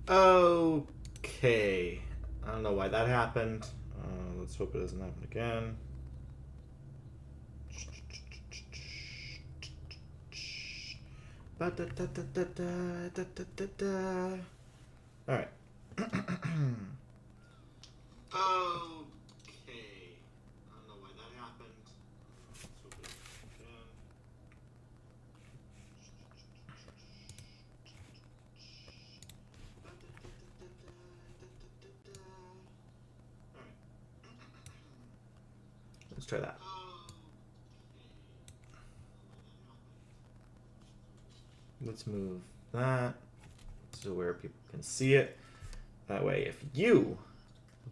Okay. I don't know why that happened. Let's hope it doesn't happen again. Alright. Okay. I don't know why that happened. Let's hope it doesn't happen again. Alright. Let's try that. Let's move that to where people can see it. That way, if you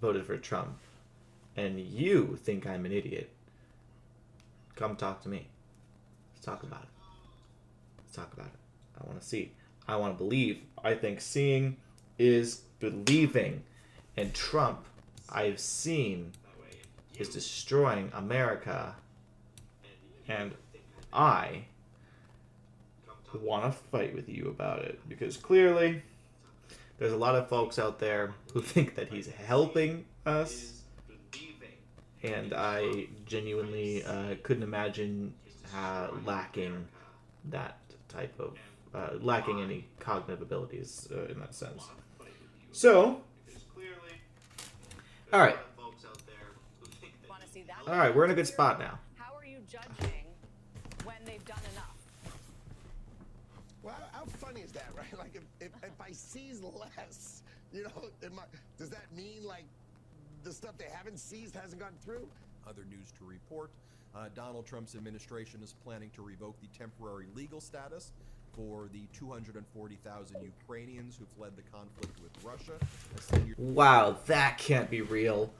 voted for Trump and you think I'm an idiot, come talk to me. Let's talk about it. Let's talk about it. I want to see. I want to believe. I think seeing is believing. And Trump, I've seen, is destroying America. And I want to fight with you about it. Because clearly, there's a lot of folks out there who think that he's helping us. And I genuinely couldn't imagine lacking that type of lacking any cognitive abilities in that sense. So, all right, all right, we're in a good spot now. How are you judging when they've done enough? Well, how funny is that, right? Like, if I seize less, you know, does that mean, like, the stuff they haven't seized hasn't gone through? Other news to report, Donald Trump's administration is planning to revoke the temporary legal status for the 240,000 Ukrainians who fled the conflict with Russia. Wow, that can't be real.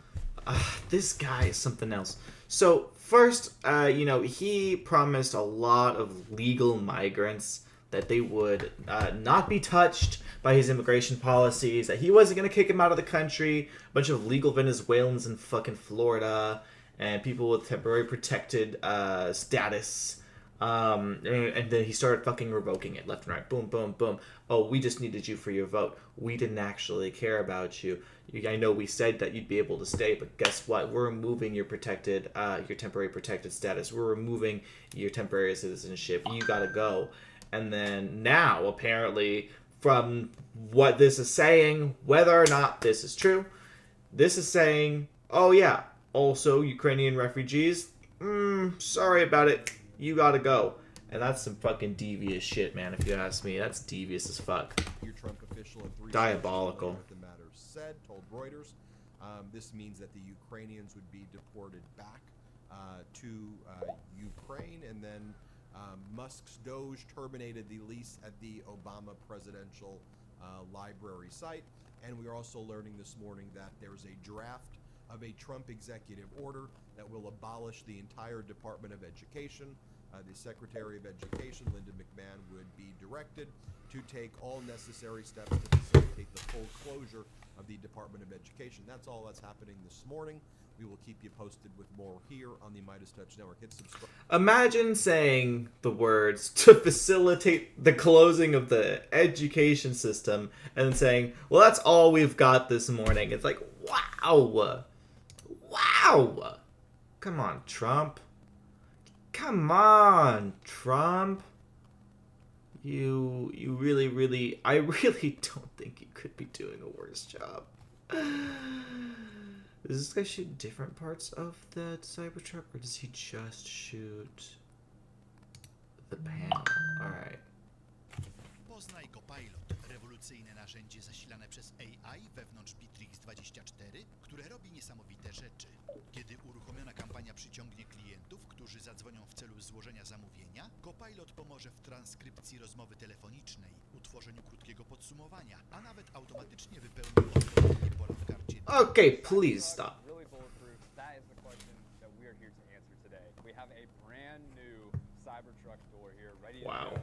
This guy is something else. So, first, he promised a lot of legal migrants that they would not be touched by his immigration policies, that he wasn't going to kick him out of the country. A bunch of legal Venezuelans in fucking Florida, and people with temporary protected status. And then he started fucking revoking it left and right. Boom, boom, boom. Oh, we just needed you for your vote. We didn't actually care about you. I know we said that you'd be able to stay, but guess what? We're removing your temporary protected status. We're removing your temporary citizenship. You gotta go. And then now, apparently, from what this is saying, whether or not this is true, this is saying, oh yeah, also Ukrainian refugees, sorry about it. You gotta go. And that's some fucking devious shit, man, if you ask me. That's devious as fuck. Your Trump official and 3 Diabolical. The matter said, told Reuters. This means that the Ukrainians would be deported back to Ukraine, and then Musk's Doge terminated the lease at the Obama Presidential Library site. And we are also learning this morning that there's a draft of a Trump executive order that will abolish the entire Department of Education. The Secretary of Education, Linda McMahon, would be directed to take all necessary steps to facilitate the full closure of the Department of Education. That's all that's happening this morning. We will keep you posted with more here on the MeidasTouch Network. Hit subscribe. Imagine saying the words to facilitate the closing of the education system and saying, well, that's all we've got this morning. It's like, wow. Wow. Come on, Trump. Come on, Trump. You really, I really don't think you could be doing a worse job. Does this guy shoot different parts of the Cybertruck, or does he just shoot the panel? Alright. Poznaj Copilot, rewolucyjne narzędzie zasilane przez AI wewnątrz Bittrex24, które robi niesamowite rzeczy. Kiedy uruchomiona kampania przyciągnie klientów, którzy zadzwonią w celu złożenia zamówienia, Copilot pomoże w transkrypcji rozmowy telefonicznej, utworzeniu krótkiego podsumowania, a nawet automatycznie wypełni odpowiednie pola w karcie. Okay, please stop. Really bulletproof. That is the question that we are here to answer today. We have a brand new Cybertruck door here, ready to Wow. go.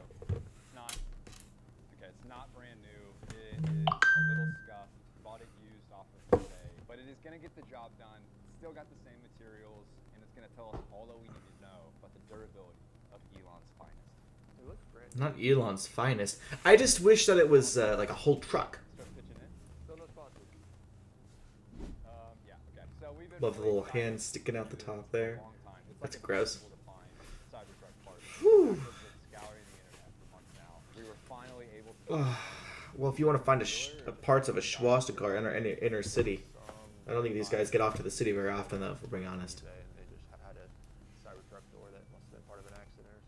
It's not brand new. It is a little scuffed. Bought it used off of eBay, but it is going to get the job done. It's still got the same materials, and it's going to tell us all that we need to know about the durability of Elon's finest. It looks great. Not Elon's finest. I just wish that it was like a whole truck. Start pitching in. Love the little hand sticking out the top there. Long time. It's That's like gross. impossible to find Cybertruck parts. Whew. I've been scouring the internet for months now. We were finally able to. Well, if you want to find parts of a swastika in our inner city, I don't think these guys get off to the city very often, though, if we're being honest. And they just had a Cybertruck door that must have been part of an accident or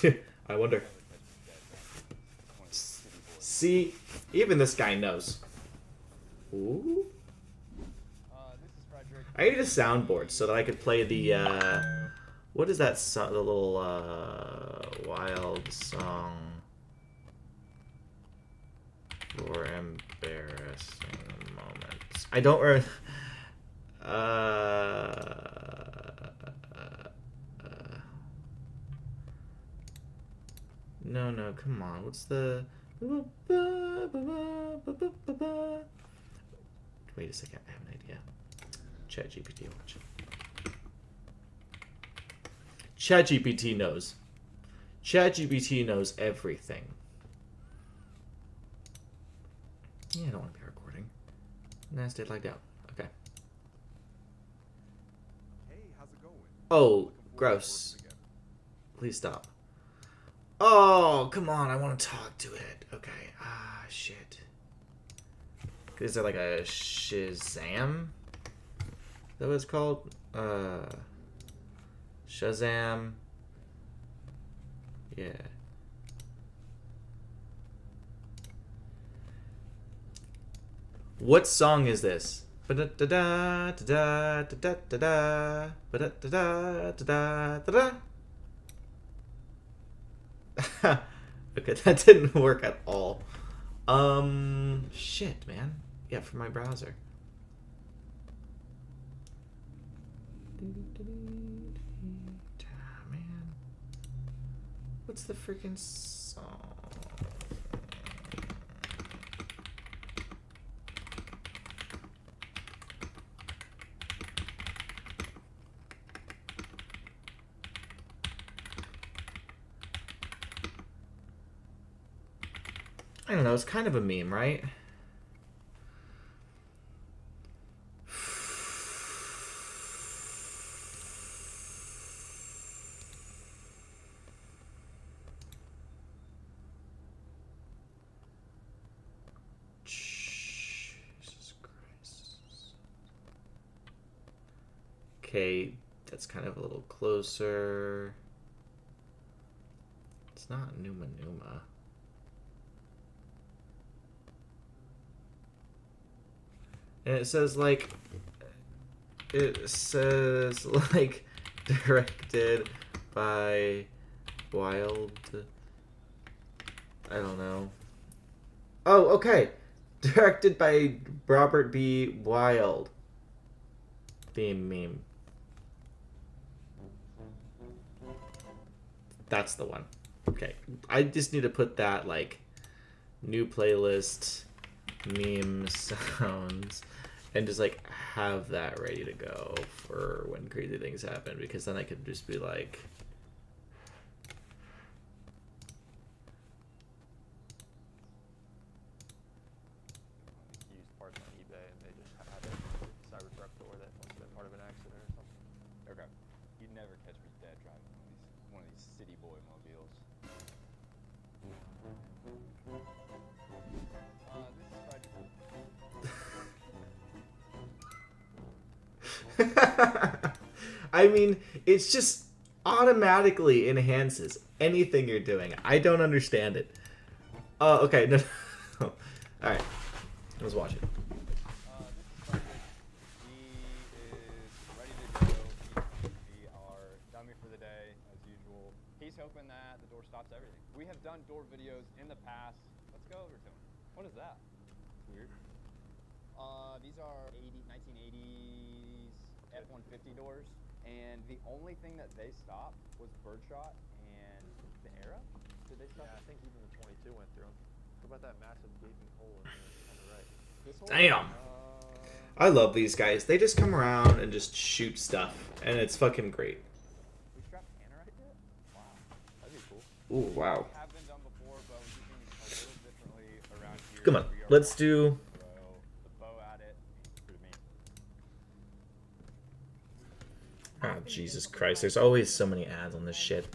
something. I wonder. See, even this guy knows. Ooh. This is Frederick. I needed a soundboard so that I could play the, what is that song, the little, wild song for embarrassing moments. I don't remember. No, come on. What's the... Wait a second, I have an idea. ChatGPT, watch. ChatGPT knows. ChatGPT knows everything. Yeah, I don't want to be recording. Nah, stay lagged out. Okay. Hey, how's it going? Oh, Looking forward to gross. working together. Please stop. Oh, come on. I want to talk to it. Okay. Ah, shit. Is there like a Shazam? Is that what it's called? Shazam. Yeah. What song is this? Ba-da-da-da-da-da-da-da-da. Ba-da-da-da-da-da-da-da. Okay, that didn't work at all. Shit, man. Yeah, for my browser. Man. What's the freaking song? I don't know, it's kind of a meme, right? Jesus Christ. Okay, that's kind of a little closer. It's not Numa Numa. And it says like directed by Wild. I don't know. Oh, okay. Directed by Robert B. Wild. Theme meme. That's the one. Okay. I just need to put that like new playlist meme sounds and just like have that ready to go for when crazy things happen, because then I could just be like, Used parts on eBay and they just had a Cybertruck door that must have been part of an accident or something. Okay. You'd never catch me dead driving one of these city boy mobiles. This is Frederick. I mean, it's just automatically enhances anything you're doing. I don't understand it. Oh, okay. No. All right. I was watching. This is Frederick. He is ready to go. We are done for the day, as usual. He's hoping that the door stops everything. We have done door videos in the past. Let's go over to him. What is that? Weird. These are 1980s F-150 doors, and the only thing that they stopped was Birdshot and the Era. Did they stop? Yeah, I think even the 22 went through them. What about that massive gaping hole on the right? This whole Damn. I love these guys. They just come around and just shoot stuff, and it's fucking great. We strapped tannerite to it? Wow. That'd be cool. Ooh, wow. Have been done before, but we're doing it a little differently around here. Come on, We are let's running do. the bow at it. Pretty mean. Oh, Jesus Christ. There's always so many ads on this shit.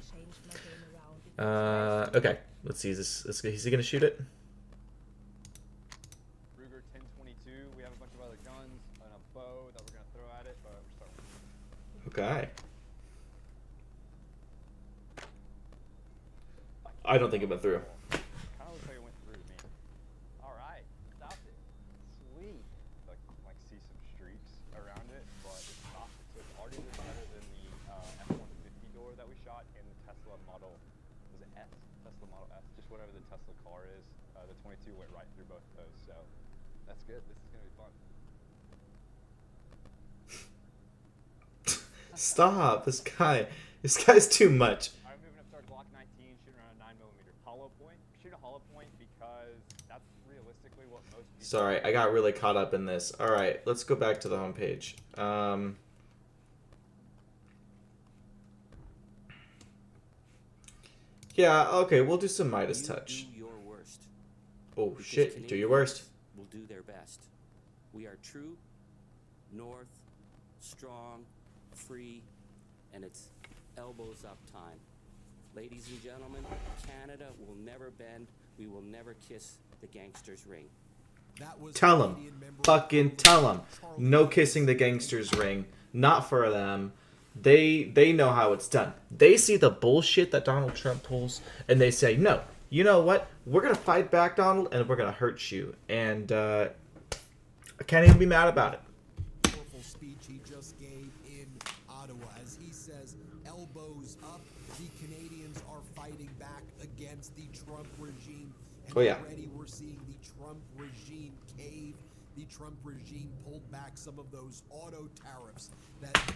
Okay. Let's see. Is he going to shoot it? Ruger 1022. We have a bunch of other guns and a bow that we're gonna throw at it, but we're starting. Okay. I don't think it went through. Kind of looks like it went through to me. All right, stopped it. Sweet. Like see some streaks around it, but it stopped it. So it's already been better than the F-150 door that we shot in the Tesla Model. Was it S? Tesla Model S? Just whatever the Tesla car is. The 22 went right through both of those, so that's good. This is gonna be fun. Stop. This guy's too much. All right, moving up to our Glock 19, shooting around a 9mm hollow point. Shoot a hollow point because that's realistically what most people. Sorry, I got really caught up in this. All right, let's go back to the homepage. Yeah, okay, we'll do some Midas touch. Do your worst. Oh Because shit, do your worst. Canadians will do their best. We are true, north, strong, free, and it's elbows up time. Ladies and gentlemen, Canada will never bend. We will never kiss the gangster's ring. That was Tell him. Canadian member of Fucking tell him. Charlie No Angus. kissing the gangster's ring. Not for them. They know how it's done. They see the bullshit that Donald Trump pulls, and they say, no, you know what? We're going to fight back, Donald, and we're going to hurt you. And I can't even be mad about it. Powerful speech he just gave in Ottawa. As he says, elbows up, the Canadians are fighting back against the Trump regime. And Oh, yeah. already we're seeing the Trump regime cave. The Trump regime pulled back some of those auto tariffs that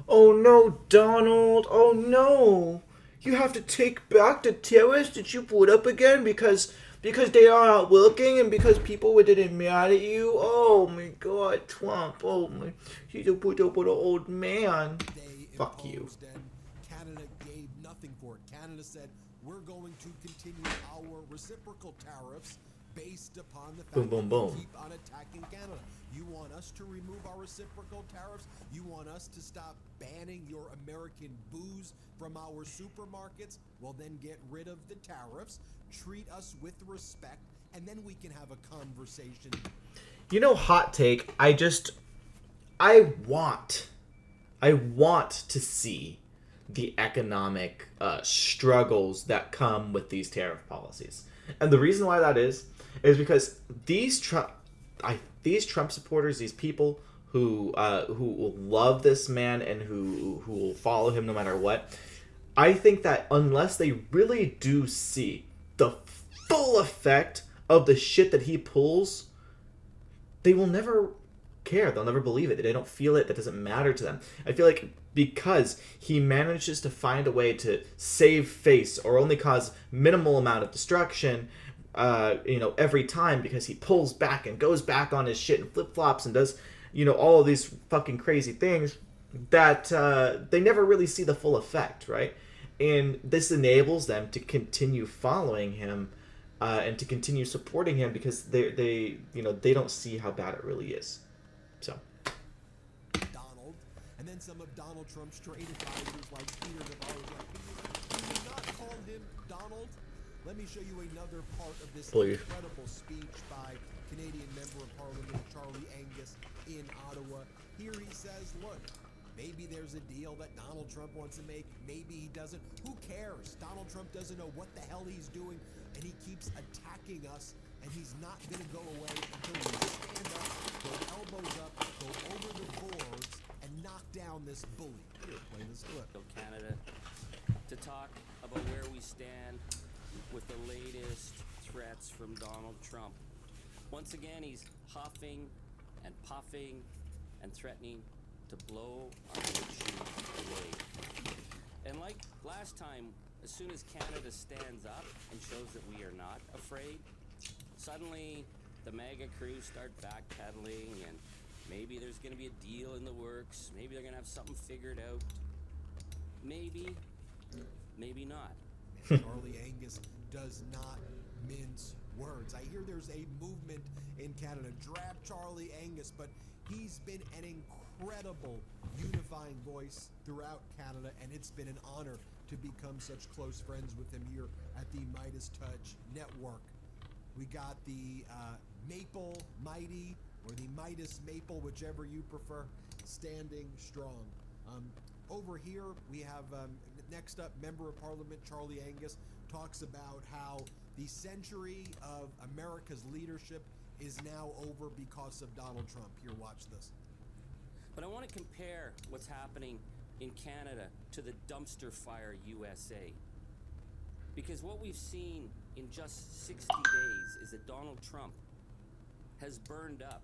Oh no, Donald. Oh no. You have to take back the tariffs that you put up again because they are not working and because people were getting mad at you. Oh my god, Trump. Oh my. He's a put up with an old man. they Fuck you. imposed, and Canada gave nothing for it. Canada said, we're going to continue our reciprocal tariffs based upon the fact Boom, boom, that boom. we keep on attacking Canada. You want us to remove our reciprocal tariffs? You want us to stop banning your American booze from our supermarkets? Well, then get rid of the tariffs, treat us with respect, and then we can have a conversation. You know, hot take. I want to see the economic struggles that come with these tariff policies, and the reason why that is because these Trump supporters, these people who will love this man and who will follow him no matter what, I think that unless they really do see the full effect of the shit that he pulls, they will never care. They'll never believe it. They don't feel it. That doesn't matter to them. I feel like because he manages to find a way to save face or only cause minimal amount of destruction, every time, because he pulls back and goes back on his shit and flip-flops and does, all of these fucking crazy things, that they never really see the full effect, right? And this enables them to continue following him and to continue supporting him because they don't see how bad it really is. So. Donald, and then some of Donald Trump's trade advisors like Peter Navarro. Can you not call him Donald? Let me show you another part of this Believe. incredible speech by Canadian Member of Parliament Charlie Angus in Ottawa. Here he says, look, maybe there's a deal that Donald Trump wants to make. Maybe he doesn't. Who cares? Donald Trump doesn't know what the hell he's doing, and he keeps attacking us, and he's not going to go away until we stand up, go elbows up, go over the boards, and knock down this bully. Here, play this clip. Canada to talk about where we stand with the latest threats from Donald Trump. Once again, he's huffing and puffing and threatening to blow our nation away. And like last time, as soon as Canada stands up and shows that we are not afraid, suddenly the MAGA crews start backpedaling and maybe there's going to be a deal in the works. Maybe they're going to have something figured out. Maybe, maybe not. Charlie Angus does not mince words. I hear there's a movement in Canada. Drab Charlie Angus, but he's been an incredible unifying voice throughout Canada, and it's been an honor to become such close friends with him here at the Midas Touch Network. We got the Maple Mighty, or the Midas Maple, whichever you prefer, standing strong. Over here, we have, next up, Member of Parliament Charlie Angus talks about how the century of America's leadership is now over because of Donald Trump. Here, watch this. But I want to compare what's happening in Canada to the dumpster fire USA. Because what we've seen in just 60 days is that Donald Trump has burned up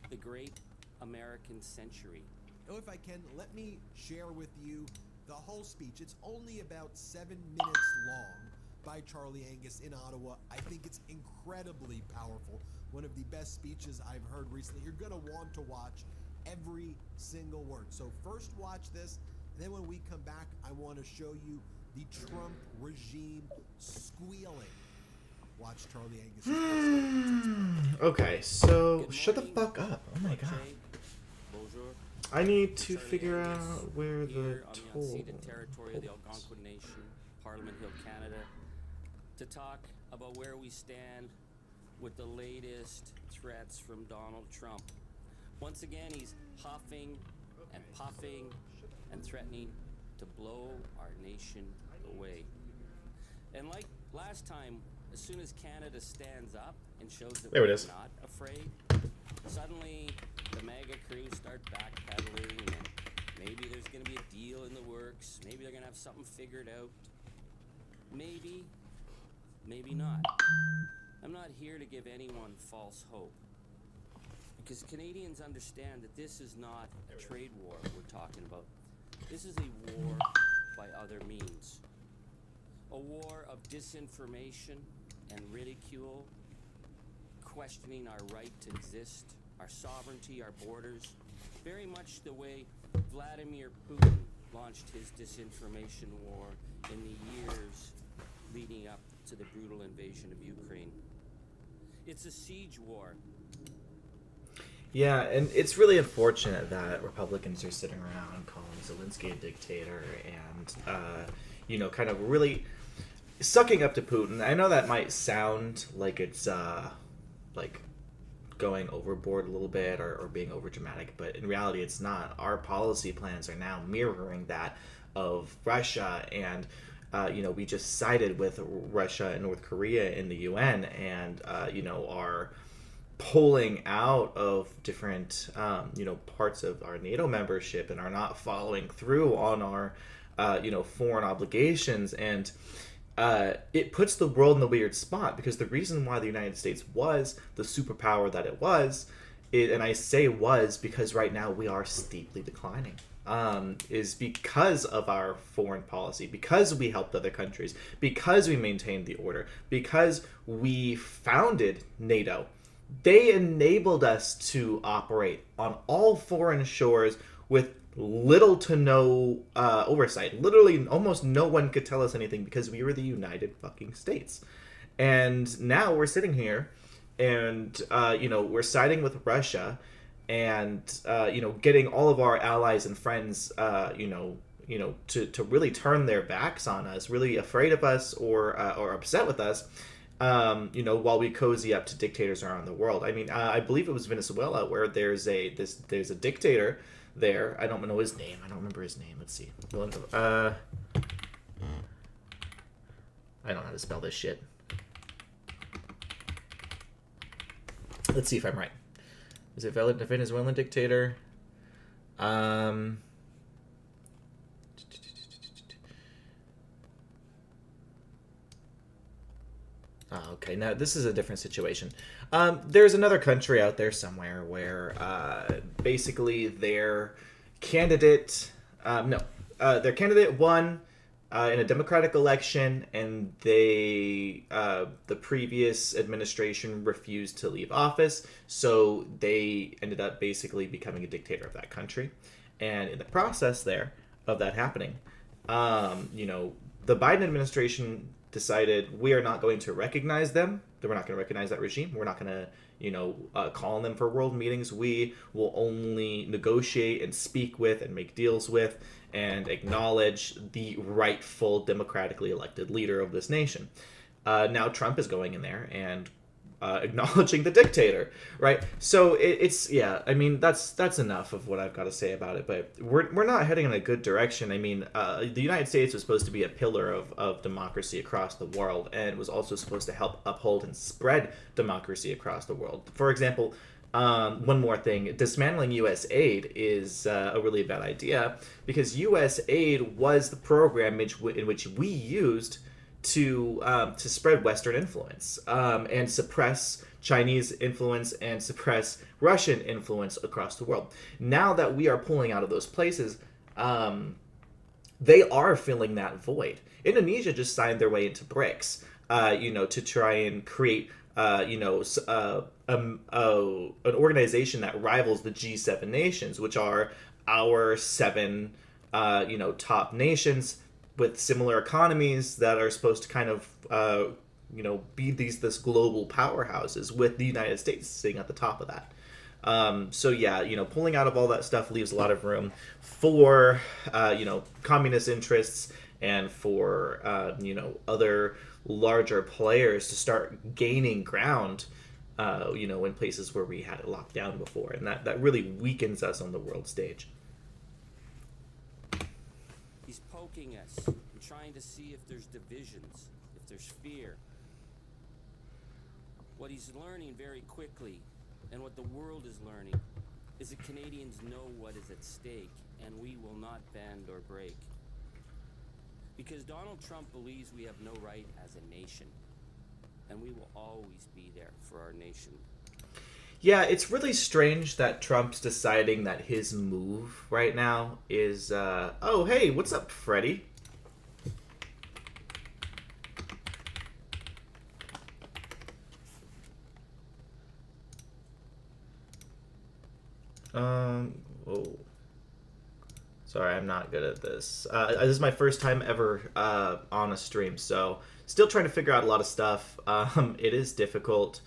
the great American century. Now, if I can, let me share with you the whole speech. It's only about 7 minutes long by Charlie Angus in Ottawa. I think it's incredibly powerful. One of the best speeches I've heard recently. You're going to want to watch every single word. So first watch this, and then when we come back, I want to show you the Trump regime squealing. Watch Charlie Angus. Okay, so Good shut the morning. fuck up. Oh my god. Bonjour. I need to Charlie figure Angus out where the here on the toll. unceded territory of the Algonquin Nation, Parliament Hill, Canada, to talk about where we stand with the latest threats from Donald Trump. Once again, he's huffing and puffing and threatening to blow our nation away. And like last time, as soon as Canada stands up and shows that There it we're is. not afraid, suddenly the MAGA crew start backpedaling, and maybe there's going to be a deal in the works. Maybe they're going to have something figured out. Maybe, maybe not. I'm not here to give anyone false hope, because Canadians understand that this is not a trade war we're talking about. This is a war by other means. A war of disinformation and ridicule, questioning our right to exist, our sovereignty, our borders, very much the way Vladimir Putin launched his disinformation war in the years leading up to the brutal invasion of Ukraine. It's a siege war. Yeah, and it's really unfortunate that Republicans are sitting around calling Zelensky a dictator and, kind of really sucking up to Putin. I know that might sound like it's, like going overboard a little bit or being overdramatic, but in reality it's not. Our policy plans are now mirroring that of Russia, and we just sided with Russia and North Korea in the UN, and are pulling out of different parts of our NATO membership and are not following through on our foreign obligations. And it puts the world in a weird spot, because the reason why the United States was the superpower that it was, and I say was because right now we are steeply declining, is because of our foreign policy, because we helped other countries, because we maintained the order, because we founded NATO. They enabled us to operate on all foreign shores with little to no oversight. Literally, almost no one could tell us anything because we were the United fucking States. And now we're sitting here and, we're siding with Russia and, getting all of our allies and friends, to really turn their backs on us, really afraid of us or upset with us. While we cozy up to dictators around the world. I mean, I believe it was Venezuela where there's a dictator there. I don't know his name. I don't remember his name. Let's see. I don't know how to spell this shit. Let's see if I'm right. Is it a Venezuelan dictator? Oh, okay, now this is a different situation. There's another country out there somewhere where basically their candidate won in a democratic election, and the previous administration refused to leave office, so they ended up basically becoming a dictator of that country. And in the process of that happening, the Biden administration decided we are not going to recognize them. We're not going to recognize that regime. We're not going to, call on them for world meetings. We will only negotiate and speak with and make deals with and acknowledge the rightful democratically elected leader of this nation. Now Trump is going in there and acknowledging the dictator, right? So that's enough of what I've got to say about it. But we're not heading in a good direction. I mean, the United States was supposed to be a pillar of democracy across the world, and was also supposed to help uphold and spread democracy across the world. For example, one more thing, dismantling U.S. aid is a really bad idea, because U.S. aid was the program in which we used to spread Western influence and suppress Chinese influence and suppress Russian influence across the world. Now that we are pulling out of those places, they are filling that void. Indonesia just signed their way into BRICS, to try and create, an organization that rivals the G7 nations, which are our 7, top nations with similar economies that are supposed to kind of, be this global powerhouses, with the United States sitting at the top of that. Pulling out of all that stuff leaves a lot of room for, communist interests and for, other larger players to start gaining ground, in places where we had it locked down before. And that really weakens us on the world stage. He's poking us and trying to see if there's divisions, if there's fear. What he's learning very quickly, and what the world is learning, is that Canadians know what is at stake, and we will not bend or break. Because Donald Trump believes we have no right as a nation, and we will always be there for our nation. Yeah, it's really strange that Trump's deciding that his move right now is, oh, hey, what's up, Freddy? Oh. Sorry, I'm not good at this. This is my first time ever on a stream, so still trying to figure out a lot of stuff. It is difficult.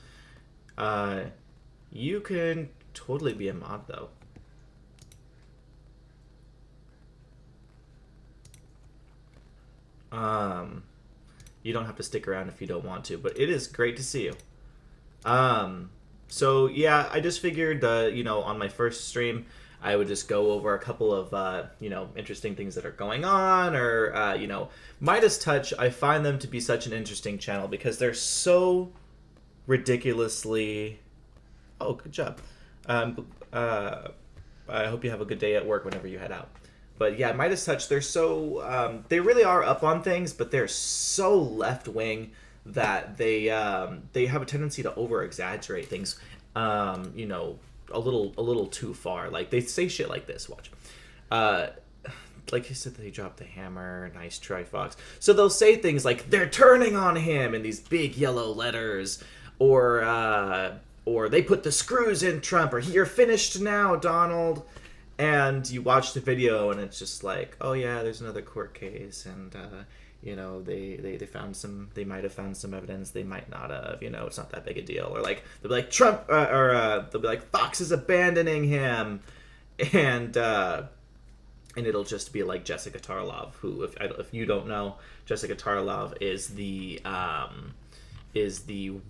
You can totally be a mod, though. You don't have to stick around if you don't want to, but it is great to see you. So yeah, I just figured, on my first stream, I would just go over a couple of, interesting things that are going on, or, Midas Touch. I find them to be such an interesting channel because they're so ridiculously... Oh, good job. I hope you have a good day at work whenever you head out. But yeah, Midas Touch, they're so... they really are up on things, but they're so left-wing that they have a tendency to over-exaggerate things, a little too far. Like, they say shit like this, watch. Like you said, they dropped the hammer, nice try, Fox. So they'll say things like, they're turning on him in these big yellow letters, or they put the screws in Trump, or you're finished now, Donald. And you watch the video, and it's just like, oh yeah, there's another court case, and they found some, they might have found some evidence, they might not have, it's not that big a deal. Or like, they'll be like, Trump, they'll be like, Fox is abandoning him, and it'll just be like Jessica Tarlov, who, if you don't know, Jessica Tarlov is the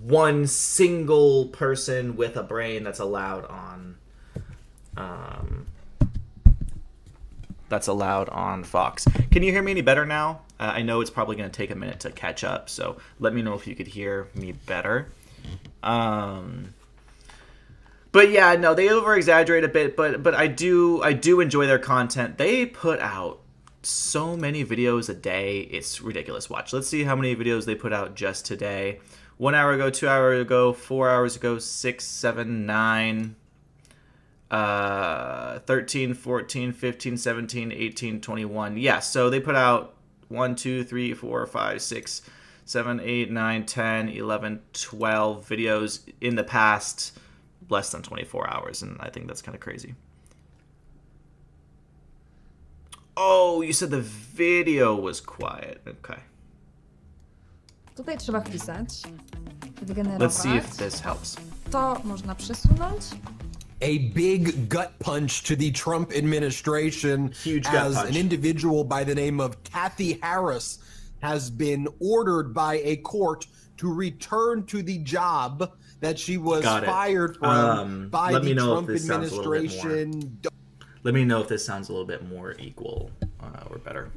one single person with a brain that's allowed on Fox. Can you hear me any better now? I know it's probably going to take a minute to catch up, so let me know if you could hear me better. But yeah, no, they over-exaggerate a bit, but I do enjoy their content. They put out so many videos a day, it's ridiculous. Watch, let's see how many videos they put out just today. 1 hour ago, 2 hours ago, 4 hours ago, 6, 7, 9... 13, 14, 15, 17, 18, 21. Yeah, so they put out 1, 2, 3, 4, 5, 6, 7, 8, 9, 10, 11, 12 videos in the past less than 24 hours, and I think that's kind of crazy. Oh, you said the video was quiet. Okay. Tutaj trzeba wpisać, wygenerować. Let's see if this helps. To można przesunąć. A big gut punch to the Trump administration Huge gut as punch. an individual by the name of Kathy Harris has been ordered by a court to return to the job that she was Got it. fired from by Let the me know if Trump this sounds a little bit more. administration. Let me know if this sounds a little bit more equal or better.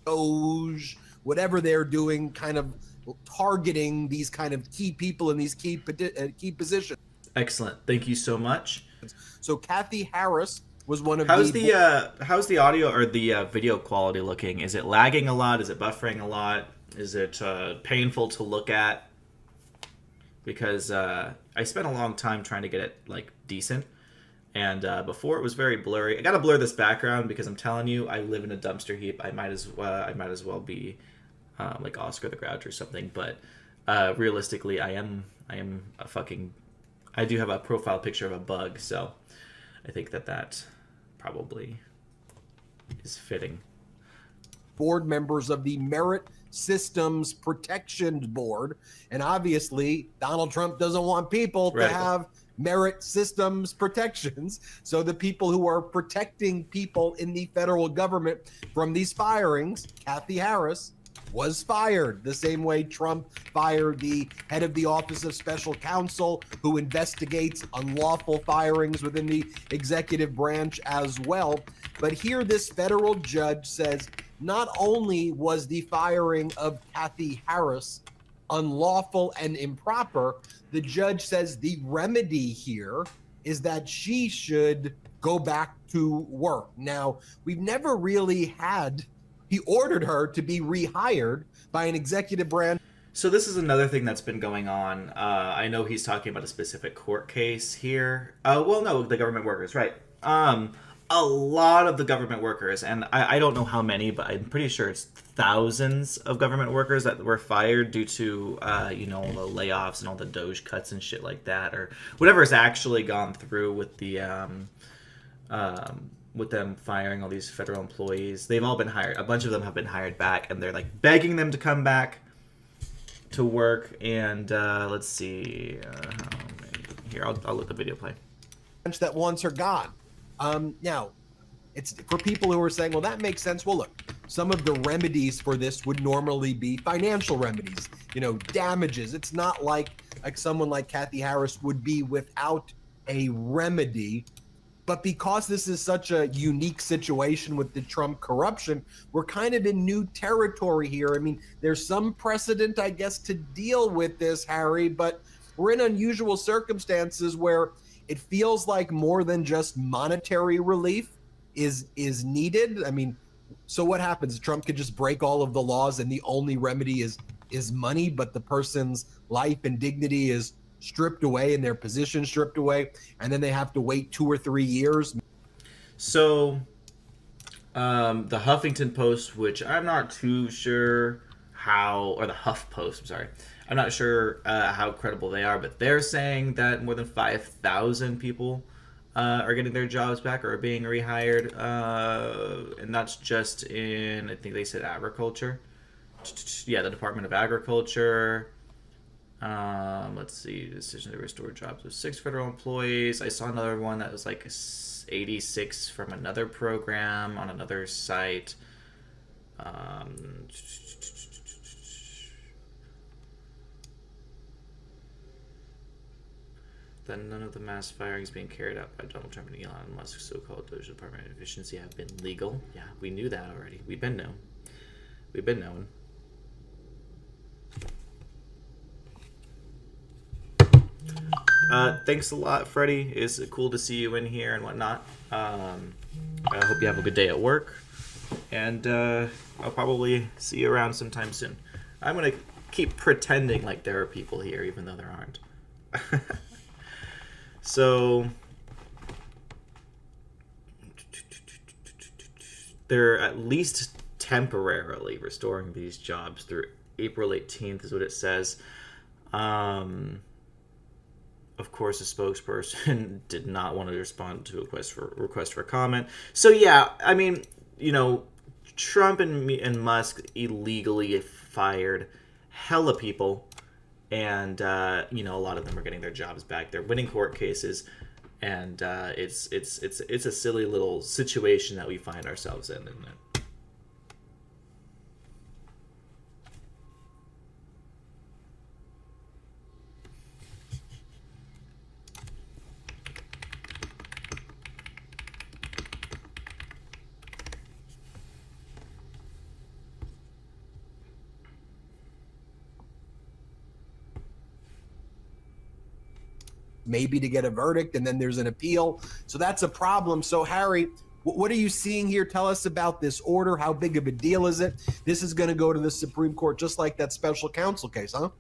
Doge, whatever they're doing, kind of targeting these kind of key people in these key positions. Excellent. Thank you so much. So Kathy Harris was one of How's the audio or the video quality looking? Is it lagging a lot? Is it buffering a lot? Is it painful to look at? Because I spent a long time trying to get it like decent, and before it was very blurry. I gotta blur this background because I'm telling you, I live in a dumpster heap. I might as well be like Oscar the Grouch or something. But realistically, I am a fucking. I do have a profile picture of a bug, so I think that probably is fitting. board members of the Merit Systems Protection Board. And obviously, Donald Trump doesn't want people to have merit systems protections. So the people who are protecting people in the federal government from these firings, Kathy Harris, was fired the same way Trump fired the head of the Office of Special Counsel, who investigates unlawful firings within the executive branch as well. But here this federal judge says not only was the firing of Kathy Harris unlawful and improper, the judge says the remedy here is that she should go back to work. Now, we've never really had, he ordered her to be rehired by an executive branch. So this is another thing that's been going on. I know he's talking about a specific court case here. Well, no, the government workers, right. A lot of the government workers, and I don't know how many, but I'm pretty sure it's thousands of government workers that were fired due to, all the layoffs and all the Doge cuts and shit like that, or whatever has actually gone through with the, with them firing all these federal employees. They've all been hired. A bunch of them have been hired back, and they're like begging them to come back to work. And let's see. Here, I'll let the video play. That wants her gone. Now, it's for people who are saying, well, that makes sense. Well, look, some of the remedies for this would normally be financial remedies, damages. It's not like someone like Kathy Harris would be without a remedy. But because this is such a unique situation with the Trump corruption, we're kind of in new territory here. I mean, there's some precedent, I guess, to deal with this, Harry, but we're in unusual circumstances where it feels like more than just monetary relief is needed. I mean, so what happens? Trump could just break all of the laws and the only remedy is money, but the person's life and dignity is stripped away and their position stripped away, and then they have to wait 2 or 3 years. So the Huffington Post, which I'm not too sure or the Huff Post, I'm sorry. I'm not sure how credible they are, but they're saying that more than 5,000 people are getting their jobs back or are being rehired. And that's just in, I think they said agriculture. Yeah, the Department of Agriculture. Let's see, decision to restore jobs with 6 federal employees. I saw another one that was like 86 from another program on another site. That none of the mass firings being carried out by Donald Trump and Elon Musk's so-called Doge Department of Efficiency have been legal. Yeah, we knew that already. We've been known. Thanks a lot, Freddie. It's cool to see you in here and whatnot. I hope you have a good day at work. And I'll probably see you around sometime soon. I'm going to keep pretending like there are people here, even though there aren't. So they're at least temporarily restoring these jobs through April 18th is what it says. Of course, a spokesperson did not want to respond to a request for comment. So yeah, I mean, Trump and Musk illegally fired hella people, and a lot of them are getting their jobs back. They're winning court cases, and it's a silly little situation that we find ourselves in, isn't it? Maybe to get a verdict, and then there's an appeal. So that's a problem. So Harry, what are you seeing here? Tell us about this order. How big of a deal is it? This is going to go to the Supreme Court, just like that special counsel case, huh?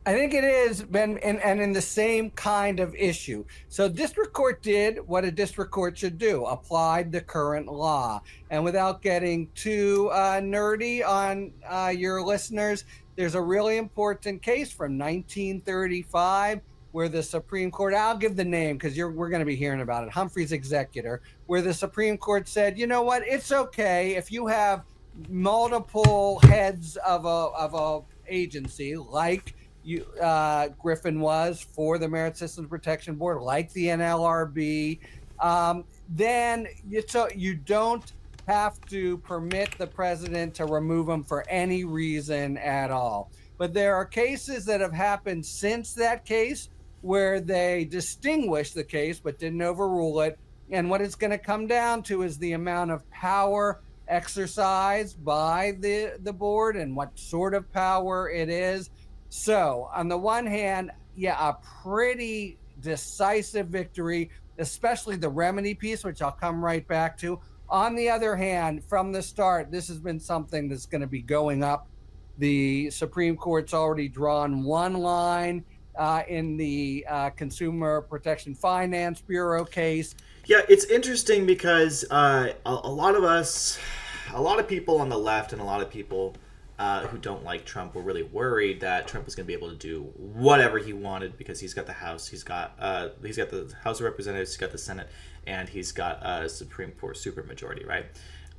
I think it is, Ben, and in the same kind of issue. So district court did what a district court should do, applied the current law. And without getting too nerdy on your listeners, there's a really important case from 1935 where the Supreme Court, I'll give the name because we're going to be hearing about it, Humphrey's Executor, where the Supreme Court said, you know what, it's okay if you have multiple heads of a agency like Griffin was for the Merit Systems Protection Board, like the NLRB, then you don't have to permit the president to remove them for any reason at all. But there are cases that have happened since that case where they distinguished the case but didn't overrule it. And what it's going to come down to is the amount of power exercised by the board and what sort of power it is. So on the one hand, a pretty decisive victory, especially the remedy piece, which I'll come right back to. On the other hand, from the start, this has been something that's going to be going up. The Supreme Court's already drawn one line in the Consumer Protection Finance Bureau case. Yeah, it's interesting because a lot of people on the left and a lot of people who don't like Trump were really worried that Trump was going to be able to do whatever he wanted because he's got the House, he's got the House of Representatives, he's got the Senate, and he's got a Supreme Court supermajority, right?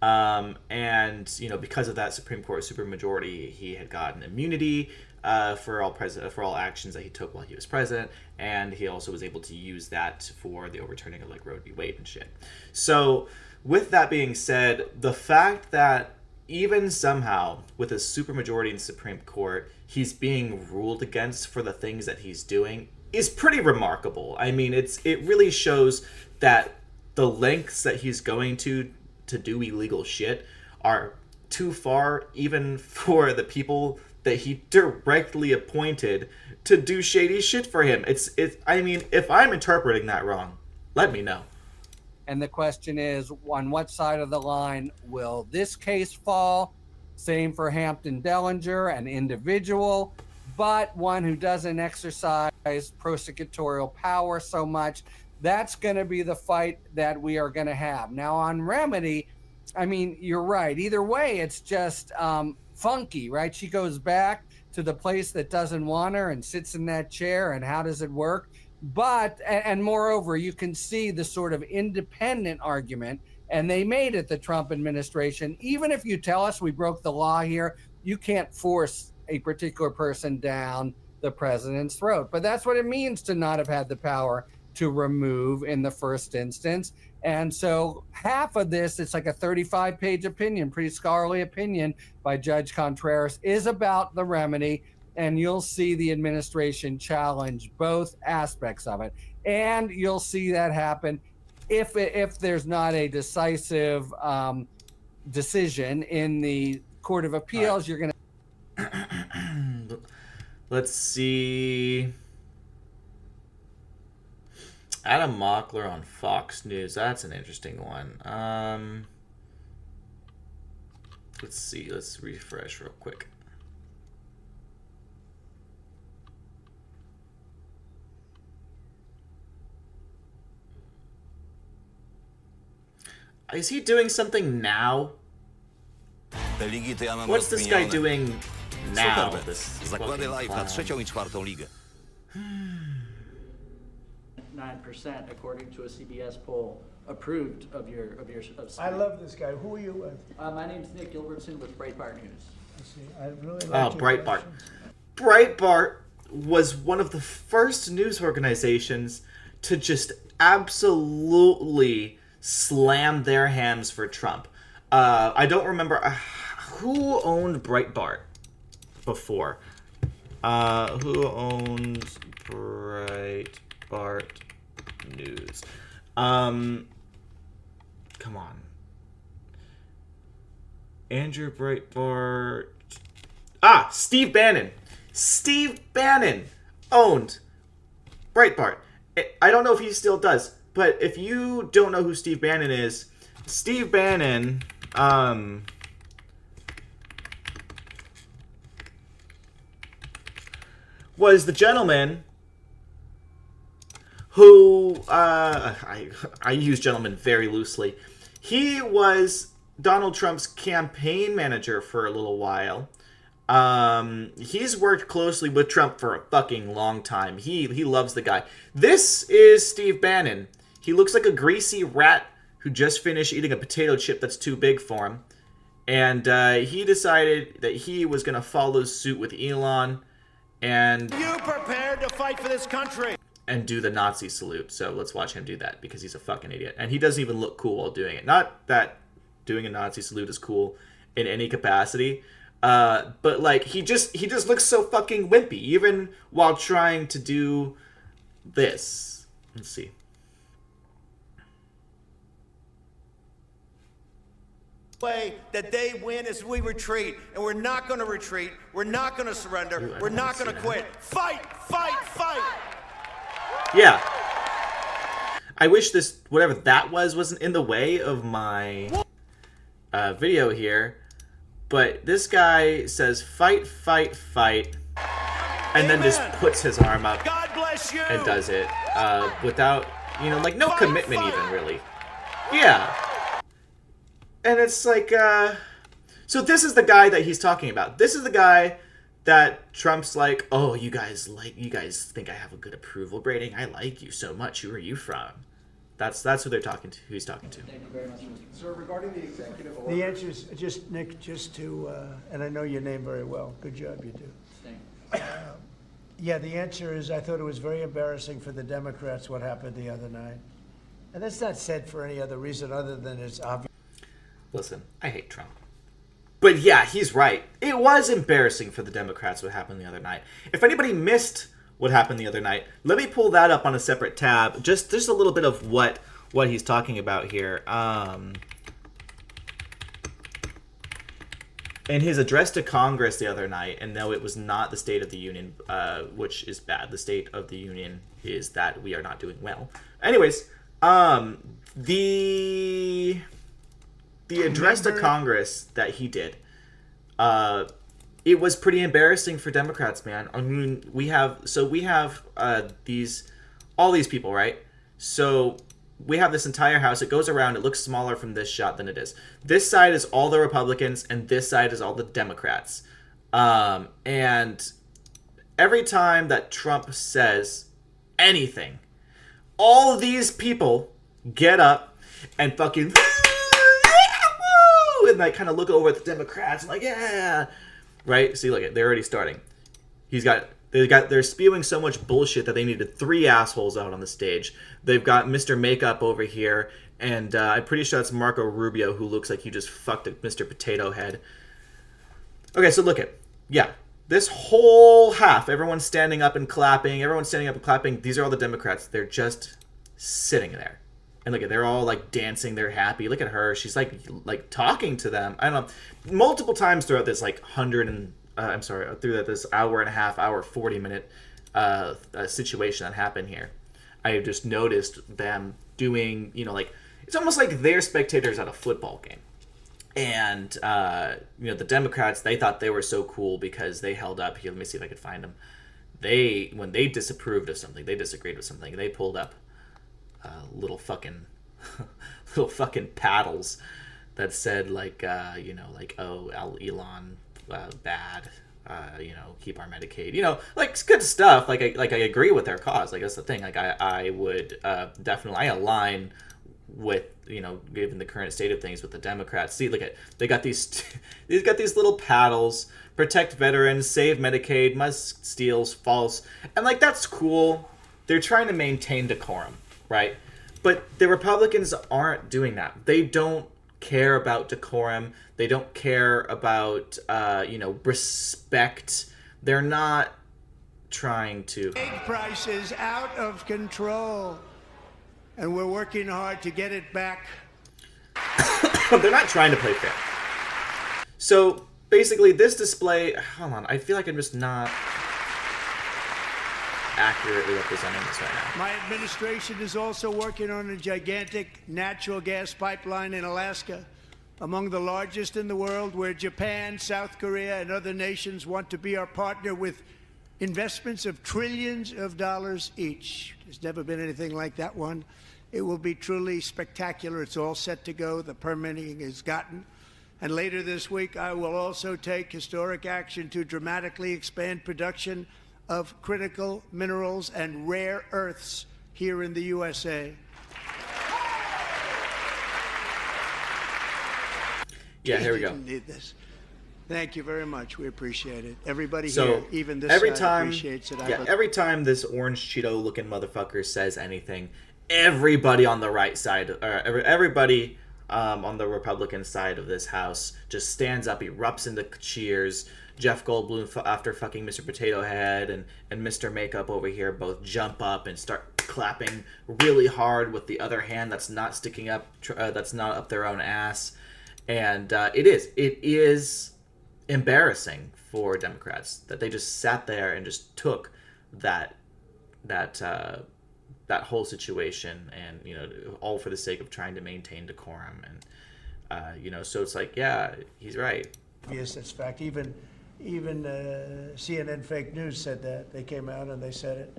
And because of that Supreme Court supermajority, he had gotten immunity for all actions that he took while he was president, and he also was able to use that for the overturning of like Roe v. Wade and shit. So, with that being said, the fact that even somehow with a supermajority in the Supreme Court, he's being ruled against for the things that he's doing is pretty remarkable. I mean, it really shows that the lengths that he's going to do illegal shit are too far even for the people that he directly appointed to do shady shit for him. I mean, if I'm interpreting that wrong, let me know. And the question is, on what side of the line will this case fall? Same for Hampton Dellinger, an individual, but one who doesn't exercise prosecutorial power so much. That's going to be the fight that we are going to have. Now, on remedy, I mean, you're right. Either way, it's just funky, right? She goes back to the place that doesn't want her and sits in that chair, and how does it work? But, and moreover, you can see the sort of independent argument, and they made it, the Trump administration. Even if you tell us we broke the law here, you can't force a particular person down the president's throat. But that's what it means to not have had the power to remove in the first instance. And so half of this, it's like a 35-page opinion, pretty scholarly opinion by Judge Contreras, is about the remedy. And you'll see the administration challenge both aspects of it. And you'll see that happen if there's not a decisive decision in the Court of Appeals. Right. You're going to... Let's see. Adam Mockler on Fox News. That's an interesting one. Let's see. Let's refresh real quick. Is he doing something now? What's this guy doing now? Zakłady live na trzecią I czwartą ligę. 9%, according to a CBS poll, approved of I love this guy. Who are you with? My name's Nick Gilbertson with Breitbart News. I see. I really like Breitbart. Breitbart was one of the first news organizations to just absolutely slam their hams for Trump. I don't remember who owned Breitbart before. Who owns Breitbart News? Come on. Andrew Breitbart. Steve Bannon. Steve Bannon owned Breitbart. I don't know if he still does, but if you don't know who Steve Bannon is, Steve Bannon, was the gentleman who, I use gentleman very loosely. He was Donald Trump's campaign manager for a little while. He's worked closely with Trump for a fucking long time. He loves the guy. This is Steve Bannon. He looks like a greasy rat who just finished eating a potato chip that's too big for him. And he decided that he was going to follow suit with Elon and... You prepared to fight for this country? And do the Nazi salute. So let's watch him do that because he's a fucking idiot. And he doesn't even look cool while doing it. Not that doing a Nazi salute is cool in any capacity. But like he just looks so fucking wimpy even while trying to do this. Let's see. Way that they win as we retreat, and we're not going to retreat. We're not going to surrender. We're not going to quit. Fight, fight, fight. Yeah. I wish this whatever that wasn't in the way of my video here. But this guy says, fight, fight, fight, and then just puts his arm up God bless you. and does it without, you know, like no commitment even, really. Yeah. And it's like, so this is the guy that he's talking about. This is the guy that Trump's like, oh, you guys think I have a good approval rating? I like you so much. Who are you from? That's who they're talking to. Who he's talking to. Thank you very much, Mr. Sir, regarding the executive order... The answer is just, Nick, just to, and I know your name very well. Good job, you do. Thank you. Yeah, the answer is I thought it was very embarrassing for the Democrats what happened the other night. And that's not said for any other reason other than it's obvious. Listen, I hate Trump. But yeah, he's right. It was embarrassing for the Democrats what happened the other night. If anybody missed what happened the other night, let me pull that up on a separate tab. Just a little bit of what he's talking about here. In his address to Congress the other night, and no, it was not the State of the Union, which is bad. The State of the Union is that we are not doing well. Anyways, the address to Congress that he did, it was pretty embarrassing for Democrats, man. I mean, we have all these people, right? So we have this entire house. It goes around. It looks smaller from this shot than it is. This side is all the Republicans, and this side is all the Democrats. And every time that Trump says anything, all of these people get up and fucking and like kind of look over at the Democrats and like, yeah, right? See, look, they're already starting. They're spewing so much bullshit that they needed 3 assholes out on the stage. They've got Mr. Makeup over here, and I'm pretty sure it's Marco Rubio who looks like he just fucked Mr. Potato Head. Okay, so look at, yeah, this whole half, everyone's standing up and clapping. These are all the Democrats. They're just sitting there. And look at, they're all like dancing. They're happy. Look at her. She's like talking to them. I don't know. Multiple times throughout this like this hour and a half, 40-minute situation that happened here, I have just noticed them doing, you know, like it's almost like they're spectators at a football game. And you know, the Democrats, they thought they were so cool because they held up here. Let me see if I could find them. When they disapproved of something, they disagreed with something, they pulled up little fucking paddles that said like you know, like, oh, Elon bad, you know, keep our Medicaid, you know, like it's good stuff. Like I agree with their cause. Like that's the thing. Like I would definitely, I align with, you know, given the current state of things with the Democrats. See, look at, they got these they've got these little paddles: protect veterans, save Medicaid, Musk steals, false. And like, that's cool. They're trying to maintain decorum, right? But the Republicans aren't doing that. They don't care about decorum. They don't care about, you know, respect. They're not trying to. Egg prices out of control, and we're working hard to get it back. They're not trying to play fair. So basically, this display. Hold on, I feel like I'm just not accurately representing this right now. My administration is also working on a gigantic natural gas pipeline in Alaska, among the largest in the world, where Japan, South Korea, and other nations want to be our partner with investments of trillions of dollars each. There's never been anything like that one. It will be truly spectacular. It's all set to go. The permitting is gotten. And later this week, I will also take historic action to dramatically expand production of critical minerals and rare earths here in the USA. Yeah, here we go. Didn't need this. Thank you very much. We appreciate it. Everybody So here, even this every side, time, appreciates it. yeah, every time this orange Cheeto-looking motherfucker says anything, everybody on the right side, or everybody on the Republican side of this house, just stands up, erupts into cheers. Jeff Goldblum, after fucking Mr. Potato Head, and Mr. Makeup over here both jump up and start clapping really hard with the other hand that's not sticking up, that's not up their own ass. And it is embarrassing for Democrats that they just sat there and just took that whole situation, and, you know, all for the sake of trying to maintain decorum. And you know, so it's like, yeah, he's right. Yes, that's fact. Even CNN fake news said that. They came out and they said it.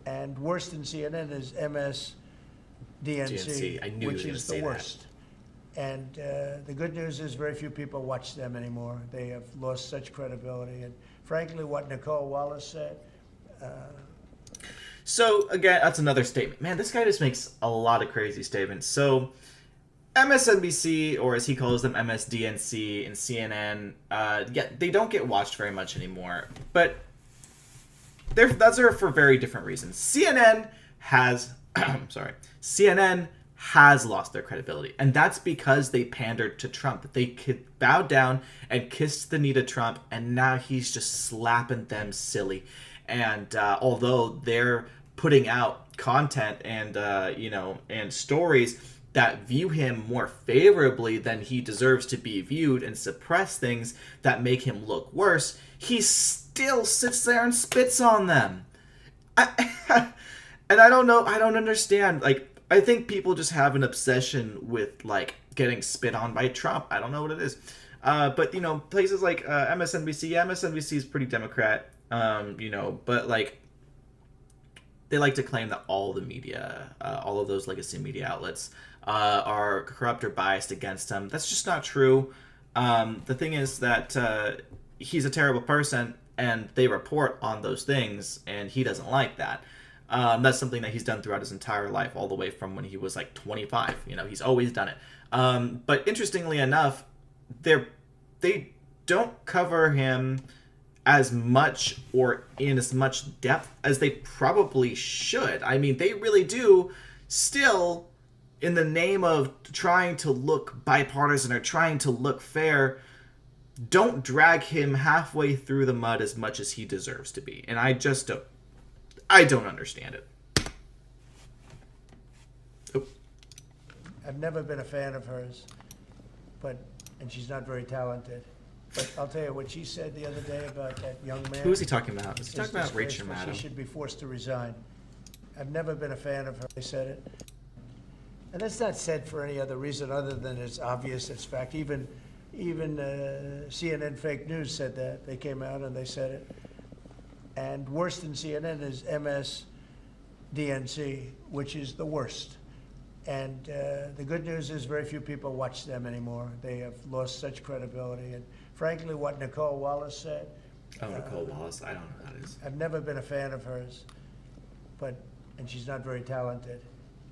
And worse than CNN is MSDNC, I knew which you were is gonna the say worst. And the good news is very few people watch them anymore. They have lost such credibility. And frankly, what Nicole Wallace said. So again, that's another statement. Man, this guy just makes a lot of crazy statements. So MSNBC, or as he calls them, MSDNC, and CNN, yeah, they don't get watched very much anymore. But those are for very different reasons. CNN has, CNN has lost their credibility, and that's because they pandered to Trump. They bowed down and kissed the knee to Trump, and now he's just slapping them silly. And although they're putting out content and you know, and stories that view him more favorably than he deserves to be viewed, and suppress things that make him look worse, he still sits there and spits on them. And I don't know, I don't understand. Like, I think people just have an obsession with, like, getting spit on by Trump. I don't know what it is. But, you know, places like MSNBC, yeah, MSNBC is pretty Democrat, you know, but, like, they like to claim that all the media, all of those legacy media outlets, are corrupt or biased against him. That's just not true. The thing is that he's a terrible person, and they report on those things, and he doesn't like that. That's something that he's done throughout his entire life, all the way from when he was like 25. You know, he's always done it. But interestingly enough, they don't cover him as much or in as much depth as they probably should. I mean, they really do still, in the name of trying to look bipartisan or trying to look fair, don't drag him halfway through the mud as much as he deserves to be. And I just don't understand it. Oh. I've never been a fan of hers, and she's not very talented. But I'll tell you what she said the other day about that young man. Who is he talking about? Is he talking about Rachel Maddow? She should be forced to resign. I've never been a fan of her. I said it. And that's not said for any other reason other than it's obvious, it's fact. Even CNN fake news said that. They came out and they said it. And worse than CNN is MSDNC, which is the worst. And the good news is very few people watch them anymore. They have lost such credibility. And frankly, what Nicole Wallace said. Oh, Nicole Wallace. I don't know who that is. I've never been a fan of hers, and she's not very talented.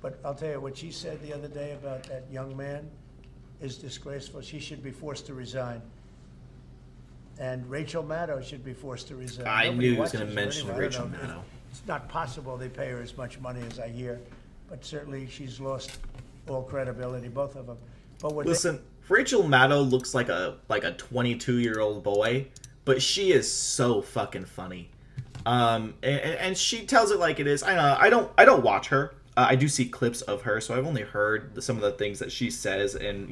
But I'll tell you, what she said the other day about that young man is disgraceful. She should be forced to resign. And Rachel Maddow should be forced to resign. I Nobody knew he was watches going to her mention anyway. I Rachel don't know. Maddow. It's not possible they pay her as much money as I hear, but certainly she's lost all credibility, both of them. But what Listen, Rachel Maddow looks like a 22-year-old boy, but she is so fucking funny. And she tells it like it is. I don't watch her. I do see clips of her, so I've only heard some of the things that she says, and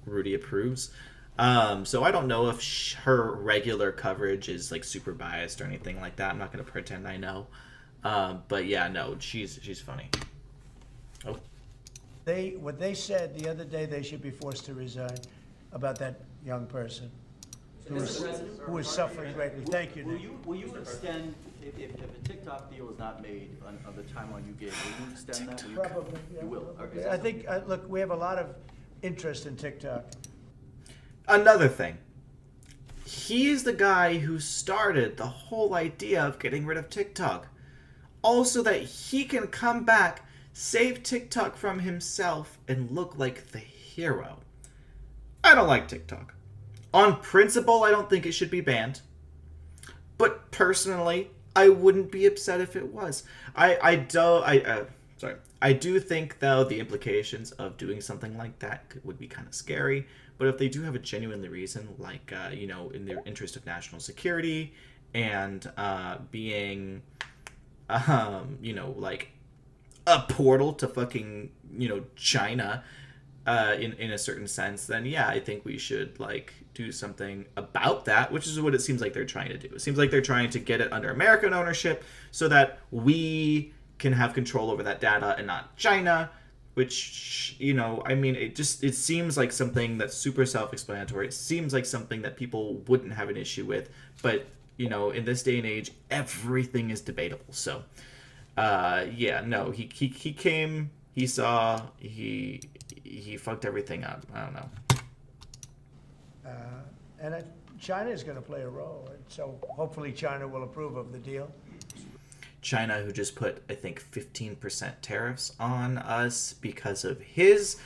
Rudy approves. So I don't know if her regular coverage is like super biased or anything like that. I'm not gonna pretend I know. But yeah, no, she's funny. Oh. what they said the other day, they should be forced to resign about that young person who is suffering greatly. Thank you, Nick. Will you extend, if a TikTok deal is not made on the timeline you gave, will you extend that? Probably. Yeah. You will. Okay, I think, look, we have a lot of interest in TikTok. Another thing. He is the guy who started the whole idea of getting rid of TikTok. Also that he can come back, save TikTok from himself, and look like the hero. I don't like TikTok. On principle, I don't think it should be banned. But personally, I wouldn't be upset if it was. I do think, though, the implications of doing something like that would be kind of scary. But if they do have a genuine reason, like, in the interest of national security and being, like a portal to fucking, China in a certain sense, then yeah, I think we should, like, do something about that, which is what it seems like they're trying to do. It seems like they're trying to get it under American ownership so that we can have control over that data and not China, which, it seems like something that's super self-explanatory. It seems like something that people wouldn't have an issue with, but, in this day and age, everything is debatable. So, he came, he saw, he fucked everything up. I don't know. And China is going to play a role, and so hopefully China will approve of the deal. China, who just put, I think, 15% tariffs on us because of his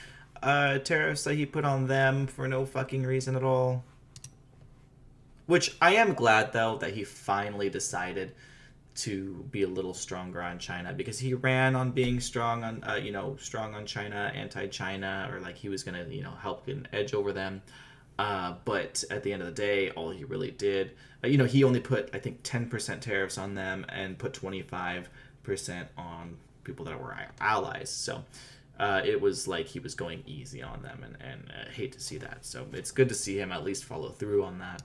tariffs that he put on them for no fucking reason at all. Which I am glad, though, that he finally decided to be a little stronger on China, because he ran on being strong on, strong on China, anti-China, or like he was going to, help get an edge over them. But at the end of the day, all he really did, he only put, I think, 10% tariffs on them and put 25% on people that were allies. So it was like he was going easy on them, and I hate to see that. So it's good to see him at least follow through on that.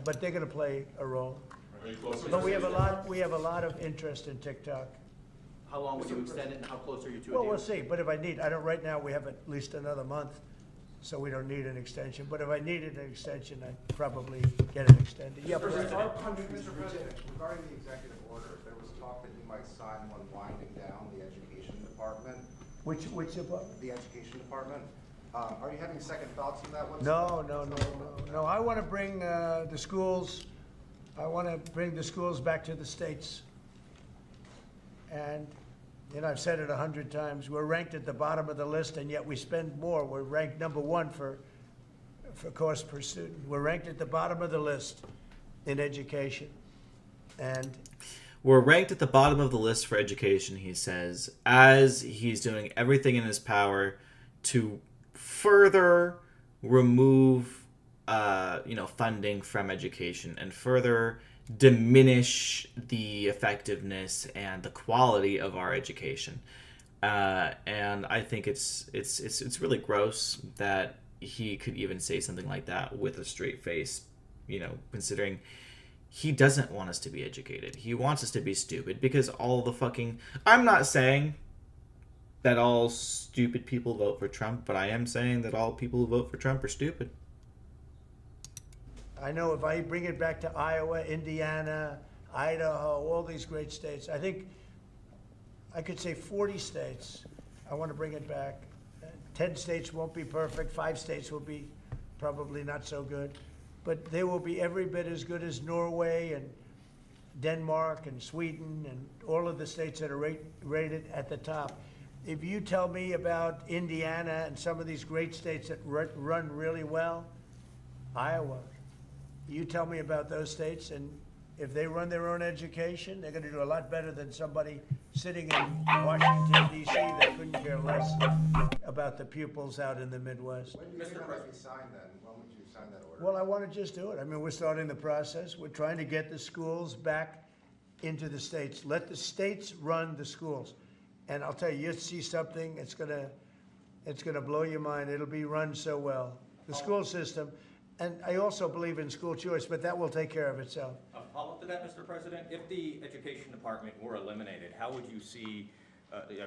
But they're going to play a role. But we have a lot of interest in TikTok. How long will you extend it, and how close are you to a Well, deal? we'll see. But if I need, right now we have at least another month, so we don't need an extension. But if I needed an extension, I'd probably get it extended. Yeah, Mr. President. President, regarding the executive order, there was talk that you might sign one winding down the education department. Which department? The education department. Are you having second thoughts on that one? No. I want to bring the schools. I want to bring the schools back to the states. And I've said it 100 times. We're ranked at the bottom of the list, and yet we spend more. We're ranked number 1 for cost per student. We're ranked at the bottom of the list in education, and we're ranked at the bottom of the list for education, he says, as he's doing everything in his power to further remove funding from education and further diminish the effectiveness and the quality of our education. And I think it's really gross that he could even say something like that with a straight face, considering he doesn't want us to be educated. He wants us to be stupid, because all the fucking... I'm not saying that all stupid people vote for Trump, but I am saying that all people who vote for Trump are stupid. I know if I bring it back to Iowa, Indiana, Idaho, all these great states, I think I could say 40 states. I want to bring it back. 10 states won't be perfect. 5 states will be probably not so good. But they will be every bit as good as Norway and Denmark and Sweden and all of the states that are rated at the top. if you tell me about Indiana and some of these great states that run really well, Iowa, you tell me about those states, and if they run their own education, they're going to do a lot better than somebody sitting in Washington, D.C. that couldn't care less about the pupils out in the Midwest. When do you think that might be signed then? When would you sign that order? Well, I want to just do it. I mean, we're starting the process. We're trying to get the schools back into the states. Let the states run the schools. And I'll tell you, you'll see something, it's gonna blow your mind. It'll be run so well. The school system, and I also believe in school choice, but that will take care of itself. A follow-up to that, Mr. President, if the education department were eliminated, how would you see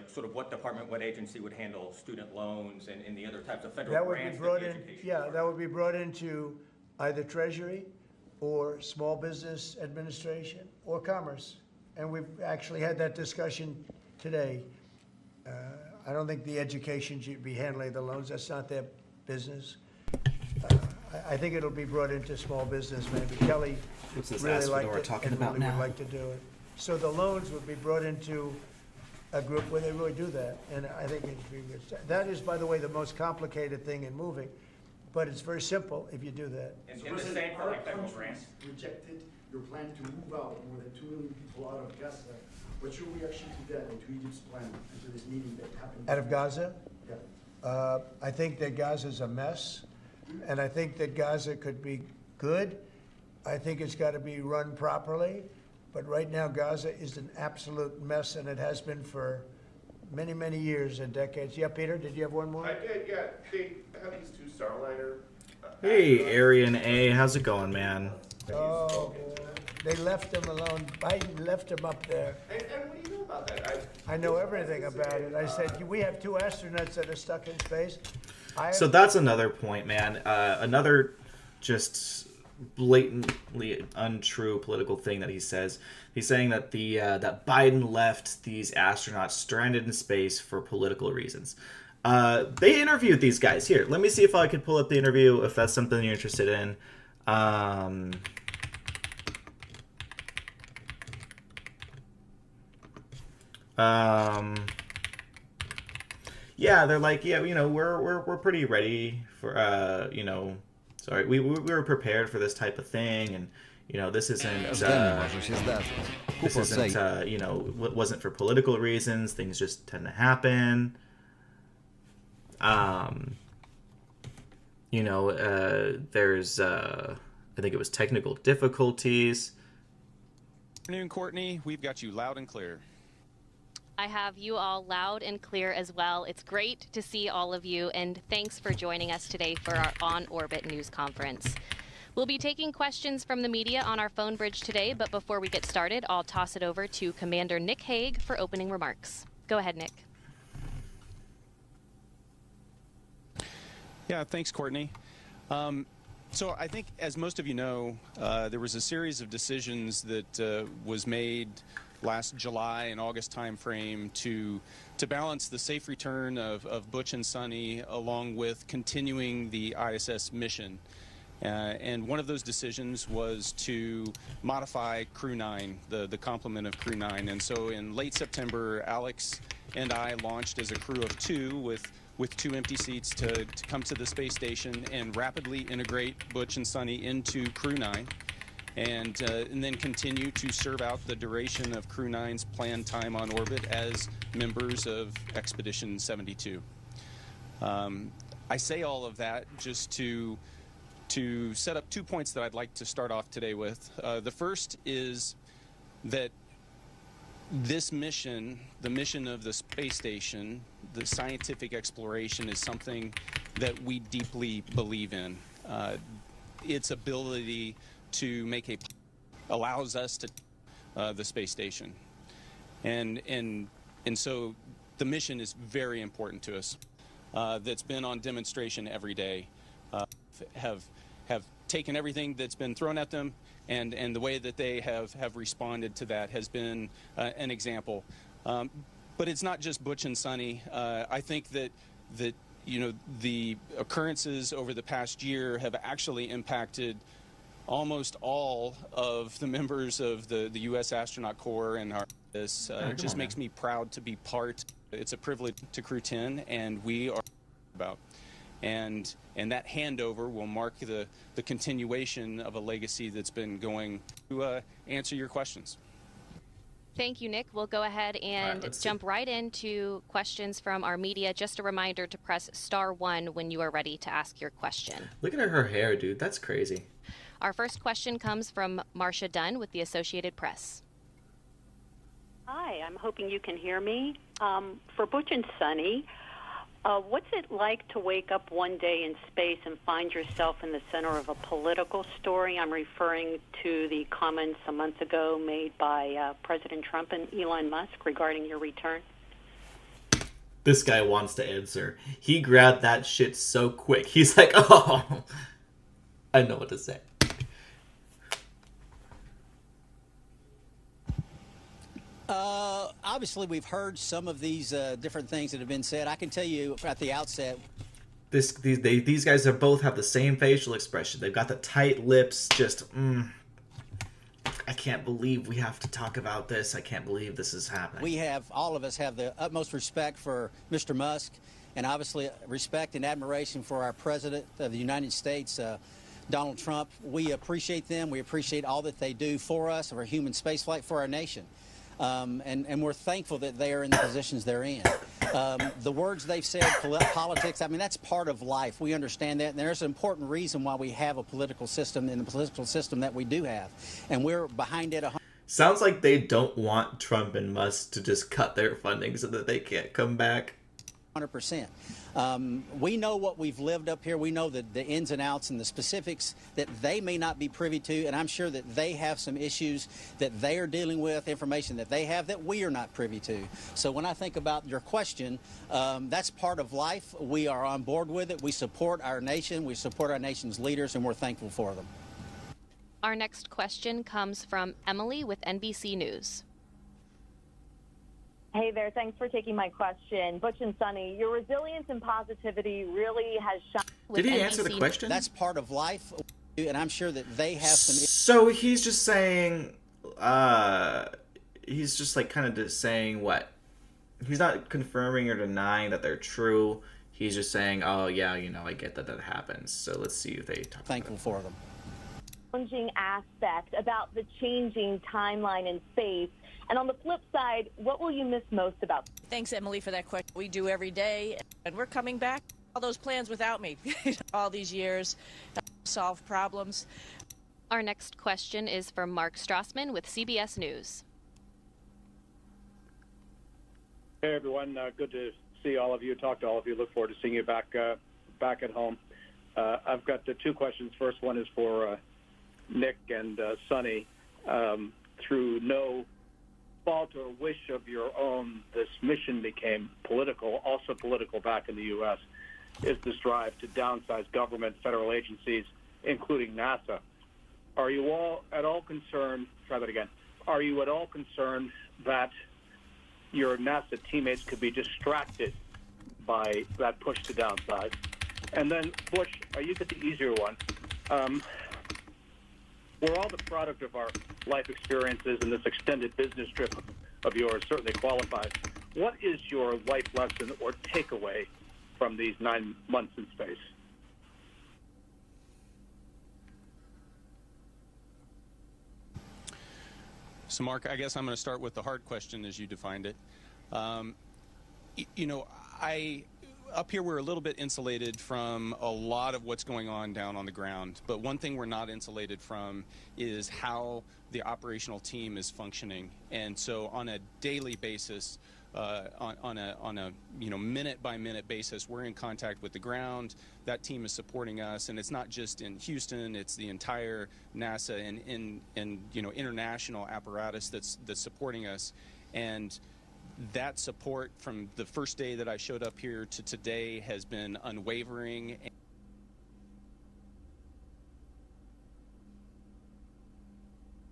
sort of what department, what agency would handle student loans and the other types of federal That would be grants brought that the in, education yeah, that would be brought into either Treasury or Small Business Administration or Commerce. And we've actually had that discussion today. I don't think the education should be handling the loans. That's not their business. I think it'll be brought into small business, maybe. Kelly What's this really ask liked we're it talking and about really would now? like to do it. So the loans would be brought into a group where they really do that, and I think it'd be good. That is, by the way, the most complicated thing in moving, but it's very simple if you do that. And the same for like federal grants. Rejected your plan to move out more than 2 million people out of Gaza. What's your reaction to that and to Egypt's plan and to this meeting that happened? Out of Gaza? Yeah. I think that Gaza's a mess, and I think that Gaza could be good. I think it's got to be run properly, but right now Gaza is an absolute mess, and it has been for many, many years and decades. Yeah, Peter, did you have one more? I did, yeah. They have these 2 Starliner. Hey, Arian A, how's it going, man? Oh, they left him alone. Biden left him up there. And what do you know about that? I know everything about it. I said, we have 2 astronauts that are stuck in space. So that's another point, man. Another just blatantly untrue political thing that he says. He's saying that that Biden left these astronauts stranded in space for political reasons. They interviewed these guys. Here, let me see if I could pull up the interview if that's something you're interested in. Yeah, they're like, yeah, you know, we're pretty ready for, you know, sorry, we were prepared for this type of thing, and you know, this isn't, you know, wasn't for political reasons. Things just tend to happen. You know, there's, I think it was technical difficulties. Good afternoon, Courtney. We've got you loud and clear. I have you all loud and clear as well. It's great to see all of you, and thanks for joining us today for our On Orbit news conference. We'll be taking questions from the media on our phone bridge today, but before we get started, I'll toss it over to Commander Nick Hague for opening remarks. Go ahead, Nick. Yeah, thanks, Courtney. So I think, as most of you know, there was a series of decisions that was made last July and August timeframe to balance the safe return of Butch and Sonny along with continuing the ISS mission. And one of those decisions was to modify Crew 9, the complement of Crew 9. And so in late September, Alex and I launched as a crew of 2 with 2 empty seats to come to the space station and rapidly integrate Butch and Sonny into Crew 9. And then continue to serve out the duration of Crew 9's planned time on orbit as members of Expedition 72. I say all of that just to set up 2 points that I'd like to start off today with. The first is that this mission, the mission of the space station, the scientific exploration, is something that we deeply believe in. Its ability to allows us to the space station, and so the mission is very important to us. That's been on demonstration every day. Have taken everything that's been thrown at them, and the way that they have responded to that has been an example. But it's not just Butch and Sonny. I think that you know, the occurrences over the past year have actually impacted almost all of the members of the U.S. Astronaut Corps and this. It just makes me proud to be part. It's a privilege to Crew 10, and we are about. And that handover will mark the continuation of a legacy that's been going to answer your questions. Thank you, Nick. We'll go ahead and jump right into questions from our media. Just a reminder to press *1 when you are ready to ask your question. Look at her hair, dude. That's crazy. Our first question comes from Marcia Dunn with the Associated Press. Hi, I'm hoping you can hear me. For Butch and Sunny, what's it like to wake up one day in space and find yourself in the center of a political story? I'm referring to the comments a month ago made by President Trump and Elon Musk regarding your return. This guy wants to answer. He grabbed that shit so quick. He's like, oh, I know what to say. Obviously, we've heard some of these different things that have been said. I can tell you at the outset, These guys both have the same facial expression. They've got the tight lips. Just, I can't believe we have to talk about this. I can't believe this is happening. all of us have the utmost respect for Mr. Musk, and obviously respect and admiration for our President of the United States, Donald Trump. We appreciate them. We appreciate all that they do for us, for human spaceflight, for our nation. And we're thankful that they are in the positions they're in. The words they've said, politics, I mean, that's part of life. We understand that. And there's an important reason why we have a political system and the political system that we do have. And we're behind it. Sounds like they don't want Trump and Musk to just cut their funding so that they can't come back. 100%. We know what we've lived up here. We know the ins and outs and the specifics that they may not be privy to, and I'm sure that they have some issues that they are dealing with, information that they have that we are not privy to. So when I think about your question, that's part of life. We are on board with it. We support our nation. We support our nation's leaders, and we're thankful for them. Our next question comes from Emily with NBC News. Hey there, thanks for taking my question. Butch and Sunny, your resilience and positivity really has shone. Did he answer the question? That's part of life, and I'm sure that they have some. So he's just saying, he's just like kind of just saying what? He's not confirming or denying that they're true. He's just saying, oh yeah, you know, I get that happens. So let's see if they talk. Thankful for them. Challenging aspect about the changing timeline in space. And on the flip side, what will you miss most about? Thanks, Emily, for that question. We do every day, and we're coming back. All those plans without me, all these years, solve problems. Our next question is from Mark Strassman with CBS News. Hey, everyone. Good to see all of you, talk to all of you. Look forward to seeing you back at home. I've got two questions. First one is for Nick and Sunny. Through no fault or wish of your own, this mission became political, also political back in the U.S., is this drive to downsize government, federal agencies, including NASA. Are you all at all concerned, try that again, are you at all concerned that your NASA teammates could be distracted by that push to downsize? And then, Butch, you get the easier one. We're all the product of our life experiences, and this extended business trip of yours certainly qualifies. What is your life lesson or takeaway from these 9 months in space? So, Mark, I guess I'm going to start with the hard question as you defined it. You know, up here we're a little bit insulated from a lot of what's going on down on the ground, but one thing we're not insulated from is how the operational team is functioning. And so on a daily basis, on a minute by minute basis, we're in contact with the ground. That team is supporting us, and it's not just in Houston, it's the entire NASA and international apparatus that's supporting us. And that support from the first day that I showed up here to today has been unwavering.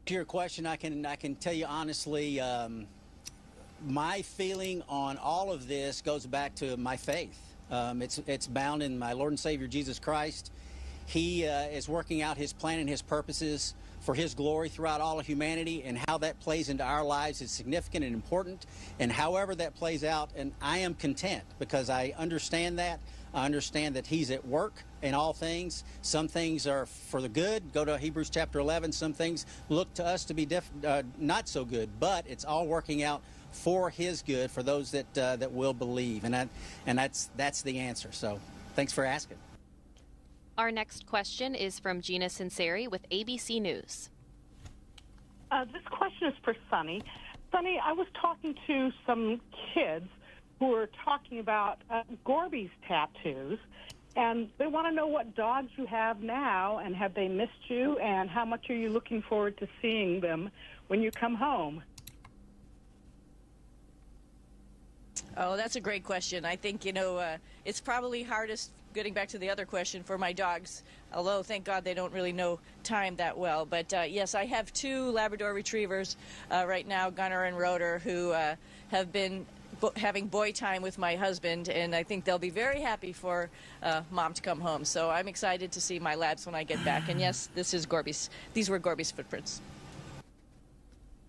To your question, I can tell you honestly, my feeling on all of this goes back to my faith. It's bound in my Lord and Savior Jesus Christ. He is working out his plan and his purposes for his glory throughout all of humanity, and how that plays into our lives is significant and important. And however that plays out, and I am content because I understand that. I understand that he's at work in all things. Some things are for the good. Go to Hebrews chapter 11. Some things look to us to be not so good, but it's all working out for his good for those that will believe. And that's the answer. So thanks for asking. Our next question is from Gina Sinceri with ABC News. This question is for Sonny. Sonny, I was talking to some kids who were talking about Gorby's tattoos, and they want to know what dogs you have now, and have they missed you, and how much are you looking forward to seeing them when you come home? Oh, that's a great question. I think, it's probably hardest, getting back to the other question, for my dogs, although thank God they don't really know time that well. But yes, I have 2 Labrador Retrievers right now, Gunner and Rotor, who have been having boy time with my husband, and I think they'll be very happy for Mom to come home. So I'm excited to see my labs when I get back. And yes, these were Gorby's footprints.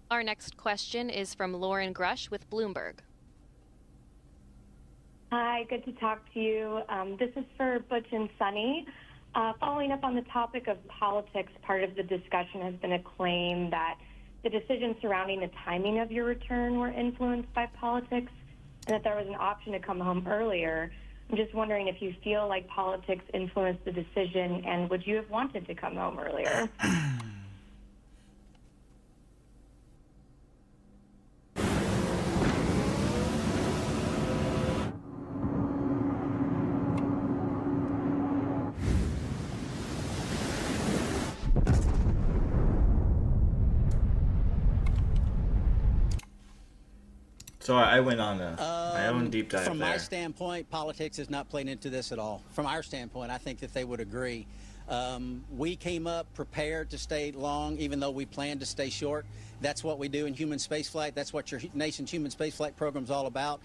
Our next question is from Lauren Grush with Bloomberg. Hi, good to talk to you. This is for Butch and Sonny. Following up on the topic of politics, part of the discussion has been a claim that the decisions surrounding the timing of your return were influenced by politics, and that there was an option to come home earlier. I'm just wondering if you feel like politics influenced the decision, and would you have wanted to come home earlier? So I went on my own deep dive From there. my standpoint, politics is not playing into this at all. From our standpoint, I think that they would agree. We came up prepared to stay long, even though we planned to stay short. That's what we do in human spaceflight. That's what your nation's human spaceflight program is all about,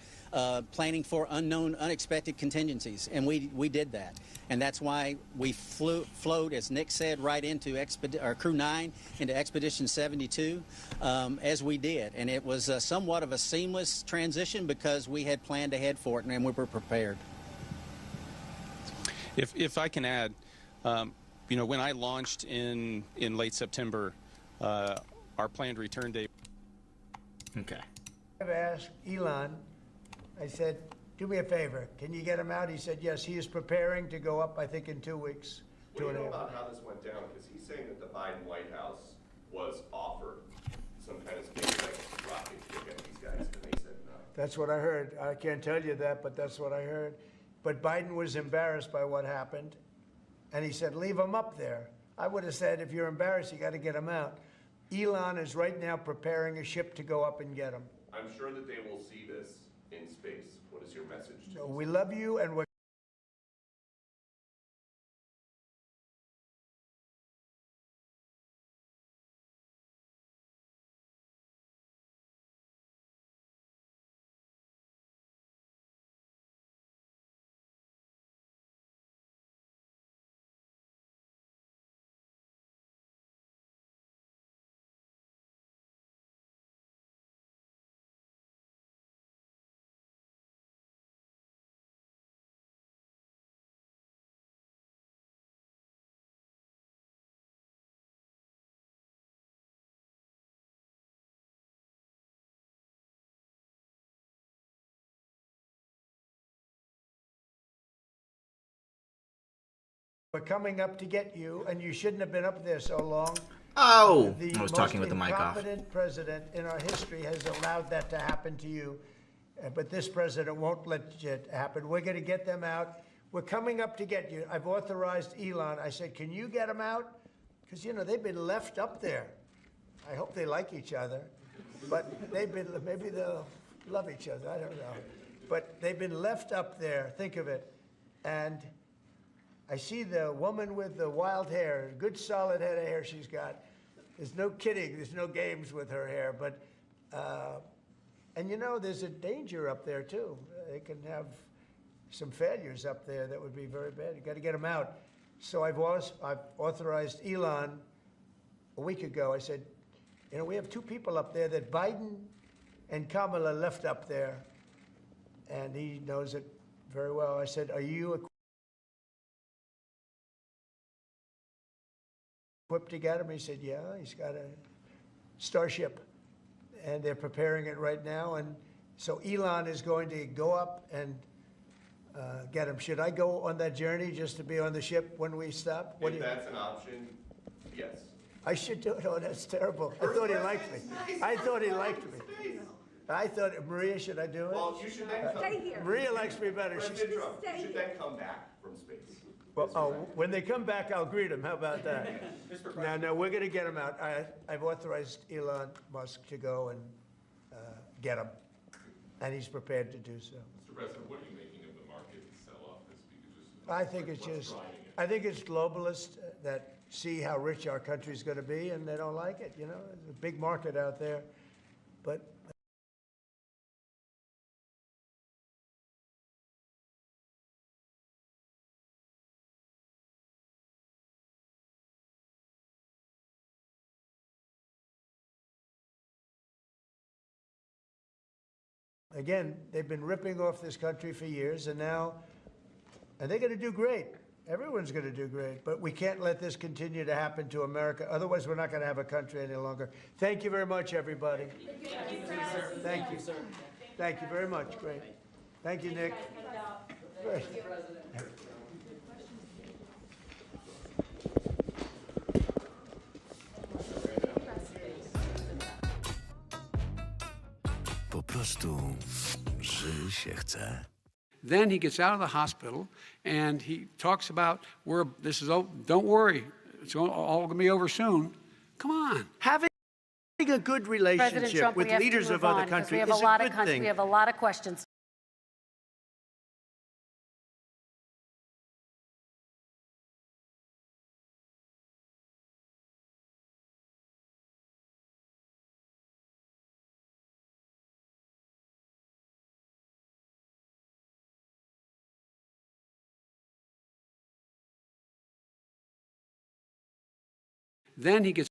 planning for unknown, unexpected contingencies. And we did that. And that's why we flowed, as Nick said, right into Crew 9, into Expedition 72, as we did. And it was somewhat of a seamless transition because we had planned ahead for it and we were prepared. If I can add, when I launched in late September, our planned return date. Okay. I've asked Elon, I said, do me a favor, can you get him out? He said, yes, he is preparing to go up, I think, in 2 weeks. What do you know about how this went down? Because he's saying that the Biden White House was offered some kind of SpaceX rocket to get these guys, and they said no. That's what I heard. I can't tell you that, but that's what I heard. But Biden was embarrassed by what happened, and he said, leave him up there. I would have said, if you're embarrassed, you got to get him out. Elon is right now preparing a ship to go up and get him. I'm sure that they will see this in space. What is your message to So them? we love you, and we're coming up to get you, and you shouldn't have been up there so long. Oh, The I was talking with most the mic off. incompetent president in our history has allowed that to happen to you, but this president won't let it happen. We're going to get them out. We're coming up to get you. I've authorized Elon. I said, can you get them out? Because, they've been left up there. I hope they like each other, but maybe they'll love each other. I don't know. But they've been left up there. Think of it. And I see the woman with the wild hair, good solid head of hair she's got. There's no kidding, there's no games with her hair, but, and there's a danger up there too. They can have some failures up there that would be very bad. You got to get them out. So I've authorized Elon a week ago. I said, you know, we have two people up there that Biden and Kamala left up there, and he knows it very well. I said, are you equipped to get him? He said, yeah, he's got a Starship, and they're preparing it right now. And so Elon is going to go up and get him. Should I go on that journey just to be on the ship when we stop? If that's an option, yes. I should do it. Oh, that's terrible. I thought he liked me. I thought he liked me. I thought, Maria, should I do it? Well, you should then come. Stay here. Maria likes me better. President Trump, you should then come back from space. Well, when they come back, I'll greet them. How about that? No, we're going to get him out. I've authorized Elon Musk to go and get him, and he's prepared to do so. Mr. President, what are you making of the market sell-off this week? I think it's globalists that see how rich our country's going to be, and they don't like it. You know, there's a big market out there, but. Again, they've been ripping off this country for years, and now, and they're going to do great. Everyone's going to do great, but we can't let this continue to happen to America. Otherwise, we're not going to have a country any longer. Thank you very much, everybody. Thank you, sir. Thank you. Thank you very much. Great. Thank you, Nick. Great. Po prostu żyć się chce. Then he gets out of the hospital and he talks about don't worry, it's all going to be over soon. Come on. Having a good relationship Trump, with leaders of other countries is a good thing. We have a lot of questions. Then he gets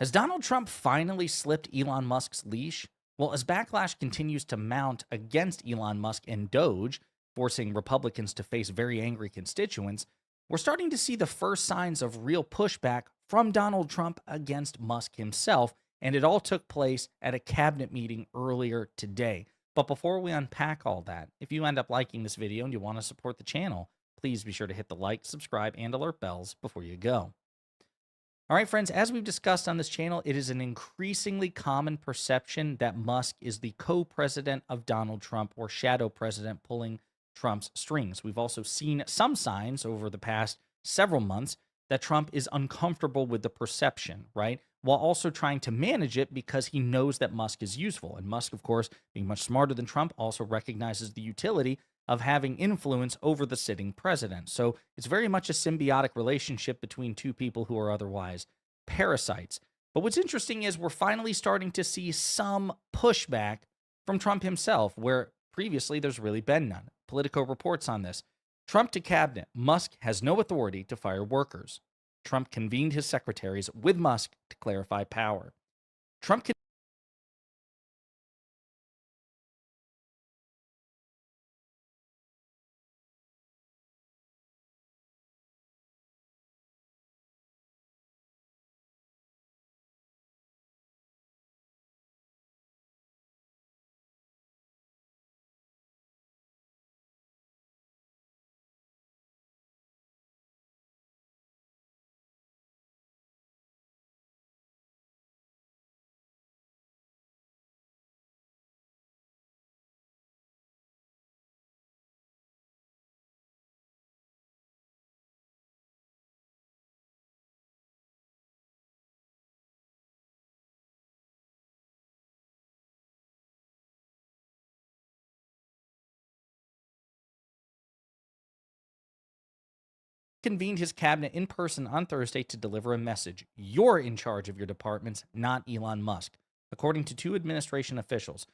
Has Donald Trump finally slipped Elon Musk's leash? Well, as backlash continues to mount against Elon Musk and Doge, forcing Republicans to face very angry constituents, we're starting to see the first signs of real pushback from Donald Trump against Musk himself, and it all took place at a cabinet meeting earlier today. But before we unpack all that, if you end up liking this video and you want to support the channel, please be sure to hit the like, subscribe, and alert bells before you go. All right, friends, as we've discussed on this channel, it is an increasingly common perception that Musk is the co-president of Donald Trump or shadow president pulling Trump's strings. We've also seen some signs over the past several months that Trump is uncomfortable with the perception, right? While also trying to manage it because he knows that Musk is useful. And Musk, of course, being much smarter than Trump, also recognizes the utility of having influence over the sitting president. So it's very much a symbiotic relationship between two people who are otherwise parasites. But what's interesting is we're finally starting to see some pushback from Trump himself, where previously there's really been none. Politico reports on this. Trump to cabinet. Musk has no authority to fire workers. Trump convened his secretaries with Musk to clarify power. Trump convened his cabinet in person on Thursday to deliver a message. You're in charge of your departments, not Elon Musk, according to two administration officials.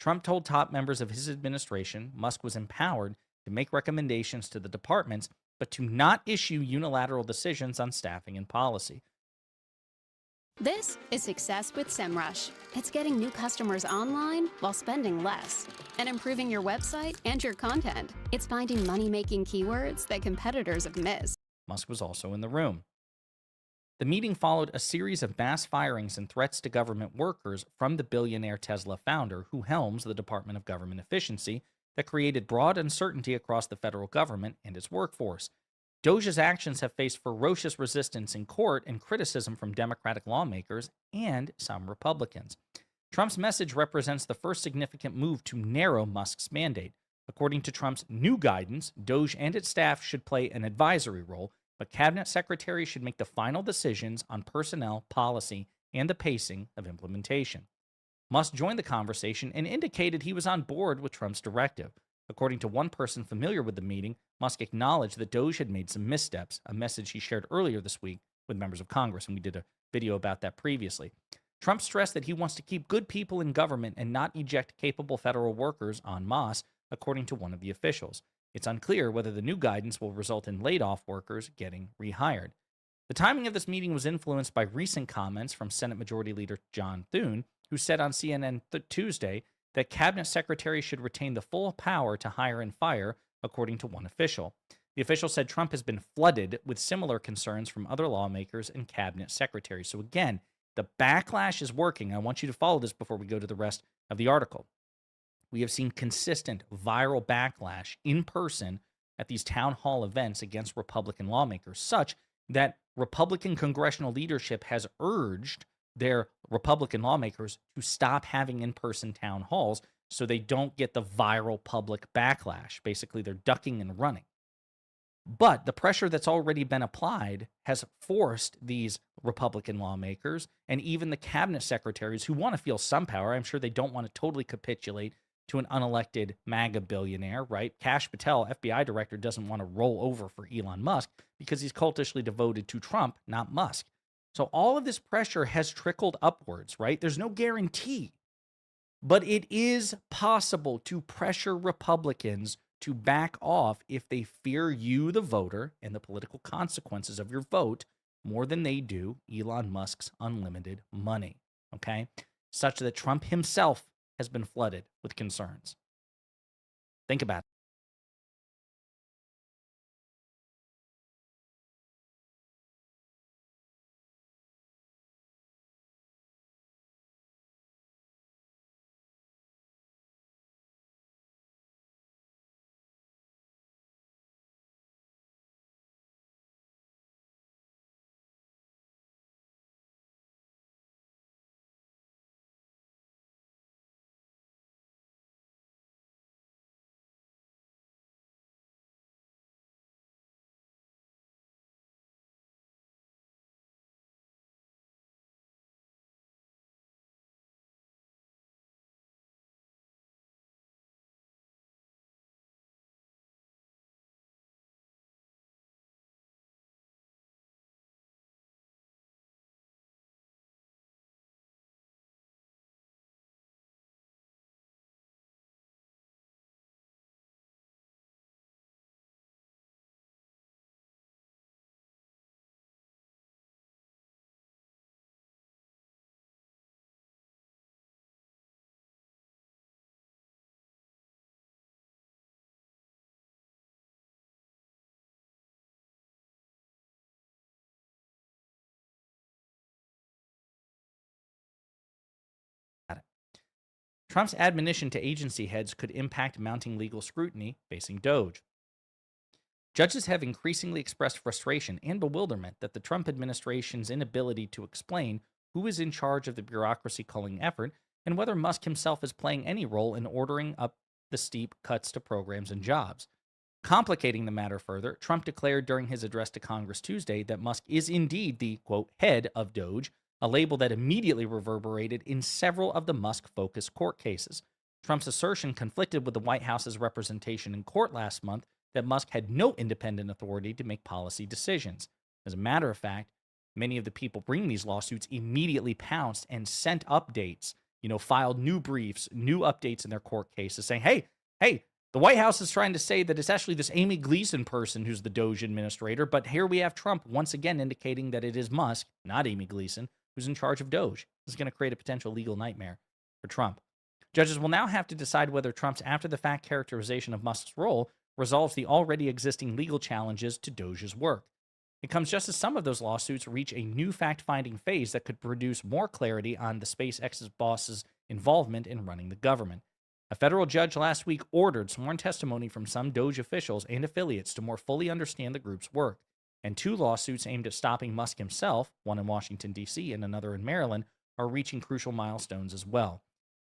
Trump told top members of his administration Musk was empowered to make recommendations to the departments, but to not issue unilateral decisions on staffing and policy. This is success with SEMrush. It's getting new customers online while spending less and improving your website and your content. It's finding money-making keywords that competitors have missed. Musk was also in the room. The meeting followed a series of mass firings and threats to government workers from the billionaire Tesla founder, who helms the Department of Government Efficiency, that created broad uncertainty across the federal government and its workforce. Doge's actions have faced ferocious resistance in court and criticism from Democratic lawmakers and some Republicans. Trump's message represents the first significant move to narrow Musk's mandate. According to Trump's new guidance, Doge and its staff should play an advisory role, but cabinet secretaries should make the final decisions on personnel, policy, and the pacing of implementation. Musk joined the conversation and indicated he was on board with Trump's directive. According to one person familiar with the meeting, Musk acknowledged that Doge had made some missteps, a message he shared earlier this week with members of Congress, and we did a video about that previously. Trump stressed that he wants to keep good people in government and not eject capable federal workers en masse, according to one of the officials. It's unclear whether the new guidance will result in laid-off workers getting rehired. The timing of this meeting was influenced by recent comments from Senate Majority Leader John Thune, who said on CNN Tuesday that cabinet secretaries should retain the full power to hire and fire, according to one official. The official said Trump has been flooded with similar concerns from other lawmakers and cabinet secretaries. So again, the backlash is working. I want you to follow this before we go to the rest of the article. We have seen consistent viral backlash in person at these town hall events against Republican lawmakers, such that Republican congressional leadership has urged their Republican lawmakers to stop having in-person town halls so they don't get the viral public backlash. Basically, they're ducking and running. But the pressure that's already been applied has forced these Republican lawmakers and even the cabinet secretaries who want to feel some power. I'm sure they don't want to totally capitulate to an unelected MAGA billionaire, right? Kash Patel, FBI director, doesn't want to roll over for Elon Musk because he's cultishly devoted to Trump, not Musk. So all of this pressure has trickled upwards, right? There's no guarantee, but it is possible to pressure Republicans to back off if they fear you, the voter, and the political consequences of your vote more than they do Elon Musk's unlimited money, okay? Such that Trump himself has been flooded with concerns. Think about it. Trump's admonition to agency heads could impact mounting legal scrutiny facing Doge. Judges have increasingly expressed frustration and bewilderment that the Trump administration's inability to explain who is in charge of the bureaucracy culling effort and whether Musk himself is playing any role in ordering up the steep cuts to programs and jobs. Complicating the matter further, Trump declared during his address to Congress Tuesday that Musk is indeed the, quote, head of Doge, a label that immediately reverberated in several of the Musk-focused court cases. Trump's assertion conflicted with the White House's representation in court last month that Musk had no independent authority to make policy decisions. As a matter of fact, many of the people bringing these lawsuits immediately pounced and sent updates, filed new briefs, new updates in their court cases saying, hey, the White House is trying to say that it's actually this Amy Gleason person who's the Doge administrator, but here we have Trump once again indicating that it is Musk, not Amy Gleason, who's in charge of Doge. This is going to create a potential legal nightmare for Trump. Judges will now have to decide whether Trump's after-the-fact characterization of Musk's role resolves the already existing legal challenges to Doge's work. It comes just as some of those lawsuits reach a new fact-finding phase that could produce more clarity on the SpaceX's boss's involvement in running the government. A federal judge last week ordered sworn testimony from some Doge officials and affiliates to more fully understand the group's work. And 2 lawsuits aimed at stopping Musk himself, one in Washington, D.C. and another in Maryland, are reaching crucial milestones as well.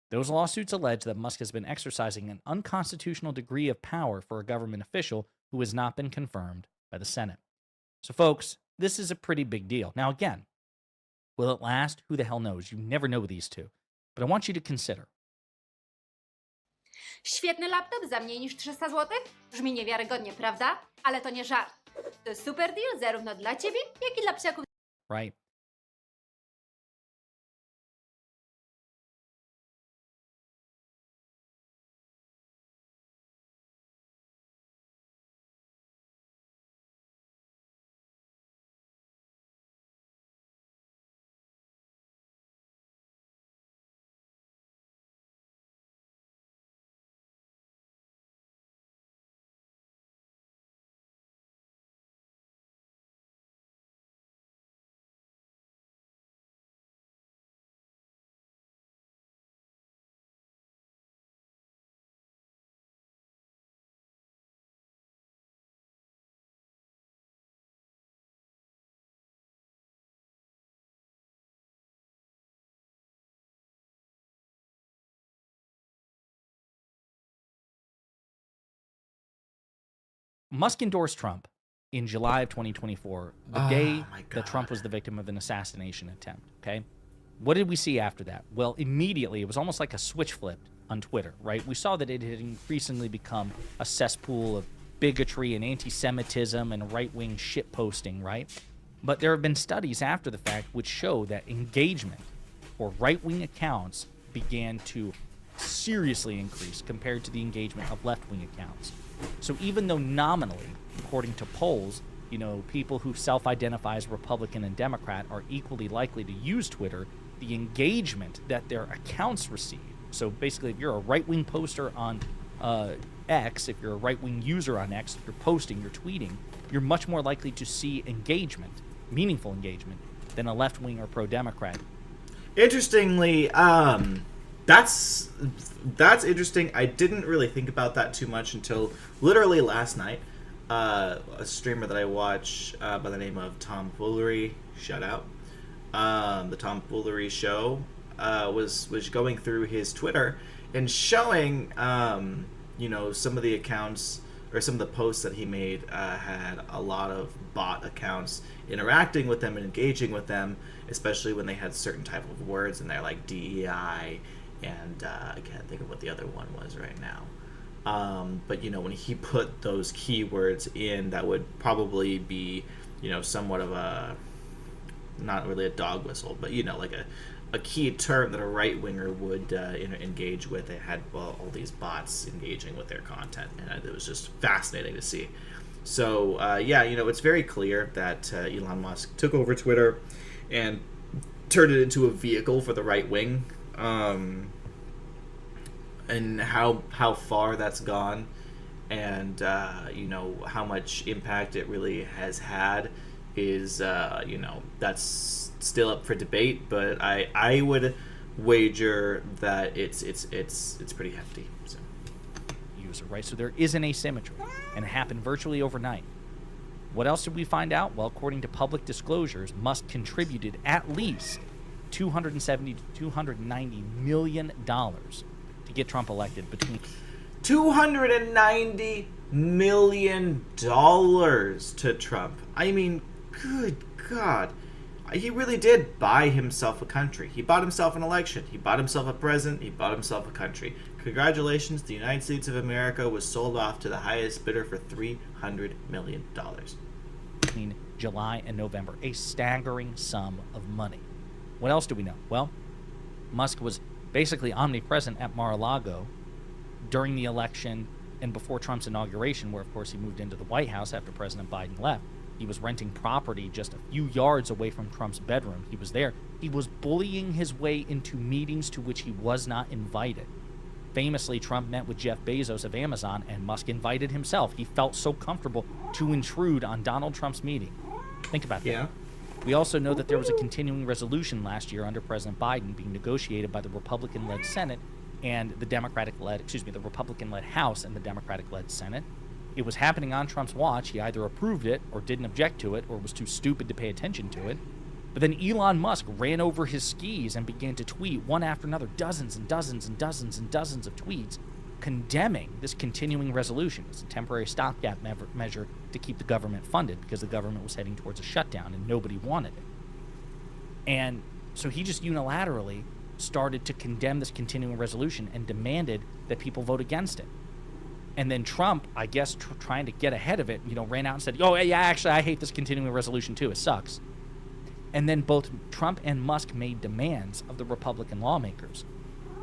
Those lawsuits allege that Musk has been exercising an unconstitutional degree of power for a government official who has not been confirmed by the Senate. So, folks, this is a pretty big deal. Now, again, will it last? Who the hell knows? You never know with these two. But I want you to consider. Świetny laptop za mniej niż 300 zł? Brzmi niewiarygodnie, prawda? Ale to nie żart. To super deal zarówno dla ciebie, jak i dla psiaków. Right. Musk endorsed Trump in July of 2024, the day that Trump was the victim of an assassination attempt, okay? What did we see after that? Well, immediately, it was almost like a switch flipped on Twitter, right? We saw that it had increasingly become a cesspool of bigotry and anti-Semitism and right-wing shitposting, right? But there have been studies after the fact which show that engagement for right-wing accounts began to seriously increase compared to the engagement of left-wing accounts. So even though nominally, according to polls, you know, people who self-identify as Republican and Democrat are equally likely to use Twitter, the engagement that their accounts receive. So basically, if you're a right-wing poster on X, if you're a right-wing user on X, if you're posting, you're tweeting, you're much more likely to see engagement, meaningful engagement, than a left-wing or pro-Democrat. Interestingly, that's interesting. I didn't really think about that too much until literally last night. A streamer that I watch by the name of Tom Foolery, shout out, the Tom Foolery Show, was going through his Twitter and showing, you know, some of the accounts or some of the posts that he made had a lot of bot accounts interacting with them and engaging with them, especially when they had certain type of words in there like DEI and I can't think of what the other one was right now. But, you know, when he put those keywords in, that would probably be, you know, somewhat of a, not really a dog whistle, but, you know, like a key term that a right-winger would engage with. They had all these bots engaging with their content, and it was just fascinating to see. So, yeah, you know, it's very clear that Elon Musk took over Twitter and turned it into a vehicle for the right wing. And how far that's gone, and you know, how much impact it really has had is you know, that's still up for debate, but I would wager that it's pretty hefty. So. User, right? So there is an asymmetry, and it happened virtually overnight. What else did we find out? Well, according to public disclosures, Musk contributed at least $270 to $290 million to get Trump elected. Between $290 million to Trump. I mean, good God. He really did buy himself a country. He bought himself an election. He bought himself a president. He bought himself a country. Congratulations, the United States of America was sold off to the highest bidder for $300 million. Between July and November, a staggering sum of money. What else do we know? Well, Musk was basically omnipresent at Mar-a-Lago during the election and before Trump's inauguration, where, of course, he moved into the White House after President Biden left. He was renting property just a few yards away from Trump's bedroom. He was there. He was bullying his way into meetings to which he was not invited. Famously, Trump met with Jeff Bezos of Amazon, and Musk invited himself. He felt so comfortable to intrude on Donald Trump's meeting. Think about that. Yeah. We also know that there was a continuing resolution last year under President Biden being negotiated by the Republican-led Senate and the the Republican-led House and the Democratic-led Senate. It was happening on Trump's watch. He either approved it or didn't object to it or was too stupid to pay attention to it. But then Elon Musk ran over his skis and began to tweet one after another, dozens and dozens and dozens and dozens of tweets condemning this continuing resolution. It's a temporary stopgap measure to keep the government funded because the government was heading towards a shutdown and nobody wanted it. And so he just unilaterally started to condemn this continuing resolution and demanded that people vote against it. And then Trump, I guess, trying to get ahead of it, ran out and said, oh, yeah, actually, I hate this continuing resolution too. It sucks. And then both Trump and Musk made demands of the Republican lawmakers.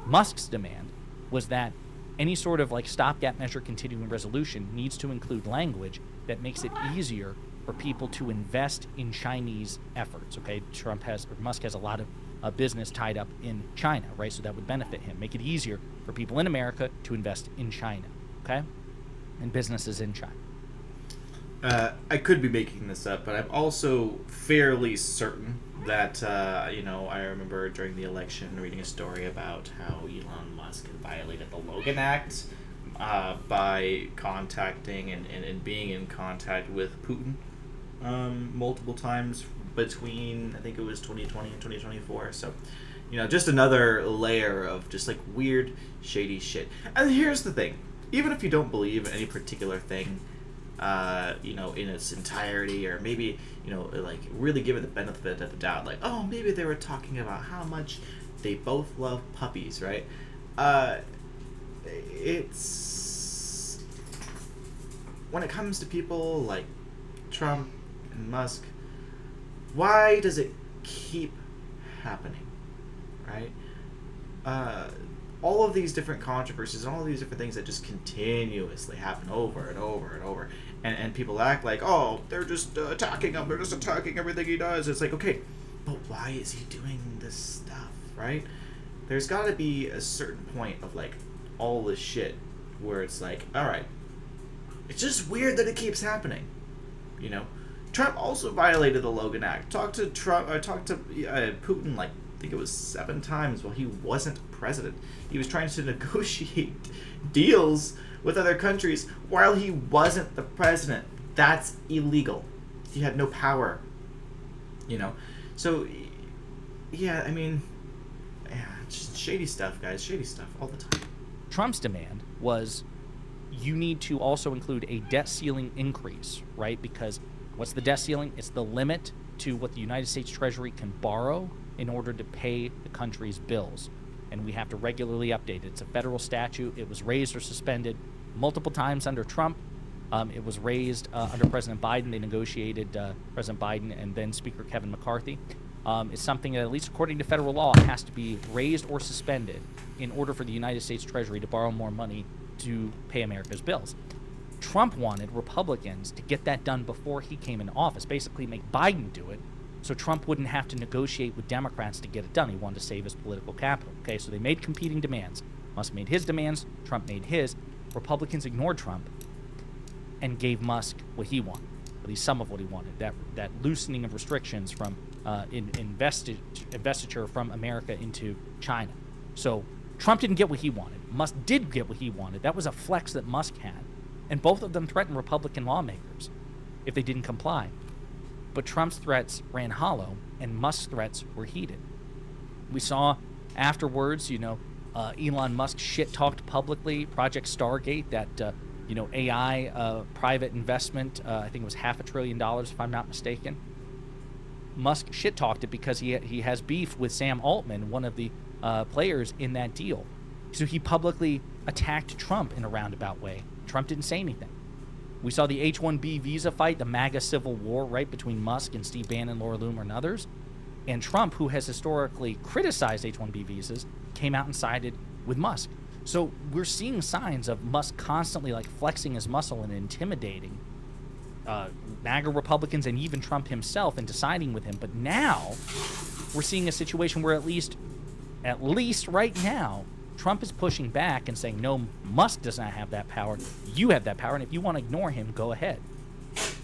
Musk's demand was that any sort of stopgap measure continuing resolution needs to include language that makes it easier for people to invest in Chinese efforts. Okay, Musk has a lot of business tied up in China, right? So that would benefit him. Make it easier for people in America to invest in China, okay, and businesses in China. I could be making this up, but I'm also fairly certain that, I remember during the election reading a story about how Elon Musk had violated the Logan Act by contacting and being in contact with Putin multiple times between, I think it was 2020 and 2024. So, just another layer of just weird, shady shit. And here's the thing. Even if you don't believe any particular thing, in its entirety, or maybe, like really give it the benefit of the doubt, like, oh, maybe they were talking about how much they both love puppies, right? It's when it comes to people like Trump and Musk, why does it keep happening, right? All of these different controversies and all of these different things that just continuously happen over and over and over, and people act like, oh, they're just attacking him, they're just attacking everything he does. It's like, okay, but why is he doing this stuff, right? There's got to be a certain point of like all this shit where it's like, all right, it's just weird that it keeps happening, Trump also violated the Logan Act. Talked to Putin like, I think it was 7 times while he wasn't president. He was trying to negotiate deals with other countries while he wasn't the president. That's illegal. He had no power. So, yeah, I mean, just shady stuff, guys. Shady stuff all the time. Trump's demand was you need to also include a debt ceiling increase, right? Because what's the debt ceiling? It's the limit to what the United States Treasury can borrow in order to pay the country's bills. And we have to regularly update it. It's a federal statute. It was raised or suspended multiple times under Trump. It was raised under President Biden. They negotiated President Biden and then Speaker Kevin McCarthy. It's something that, at least according to federal law, has to be raised or suspended in order for the United States Treasury to borrow more money to pay America's bills. Trump wanted Republicans to get that done before he came into office, basically make Biden do it, so Trump wouldn't have to negotiate with Democrats to get it done. He wanted to save his political capital. Okay, so they made competing demands. Musk made his demands, Trump made his. Republicans ignored Trump and gave Musk what he wanted, at least some of what he wanted, that loosening of restrictions from investiture from America into China. So Trump didn't get what he wanted. Musk did get what he wanted. That was a flex that Musk had. And both of them threatened Republican lawmakers if they didn't comply. But Trump's threats ran hollow, and Musk's threats were heated. We saw afterwards, Elon Musk shit-talked publicly Project Stargate, that, AI private investment, I think it was $500 billion, if I'm not mistaken. Musk shit-talked it because he has beef with Sam Altman, one of the players in that deal. So he publicly attacked Trump in a roundabout way. Trump didn't say anything. We saw the H-1B visa fight, the MAGA civil war, right, between Musk and Steve Bannon, Laura Loomer, and others. And Trump, who has historically criticized H-1B visas, came out and sided with Musk. So we're seeing signs of Musk constantly like flexing his muscle and intimidating MAGA Republicans and even Trump himself and deciding with him. But now we're seeing a situation where at least right now, Trump is pushing back and saying, no, Musk does not have that power. You have that power, and if you want to ignore him, go ahead.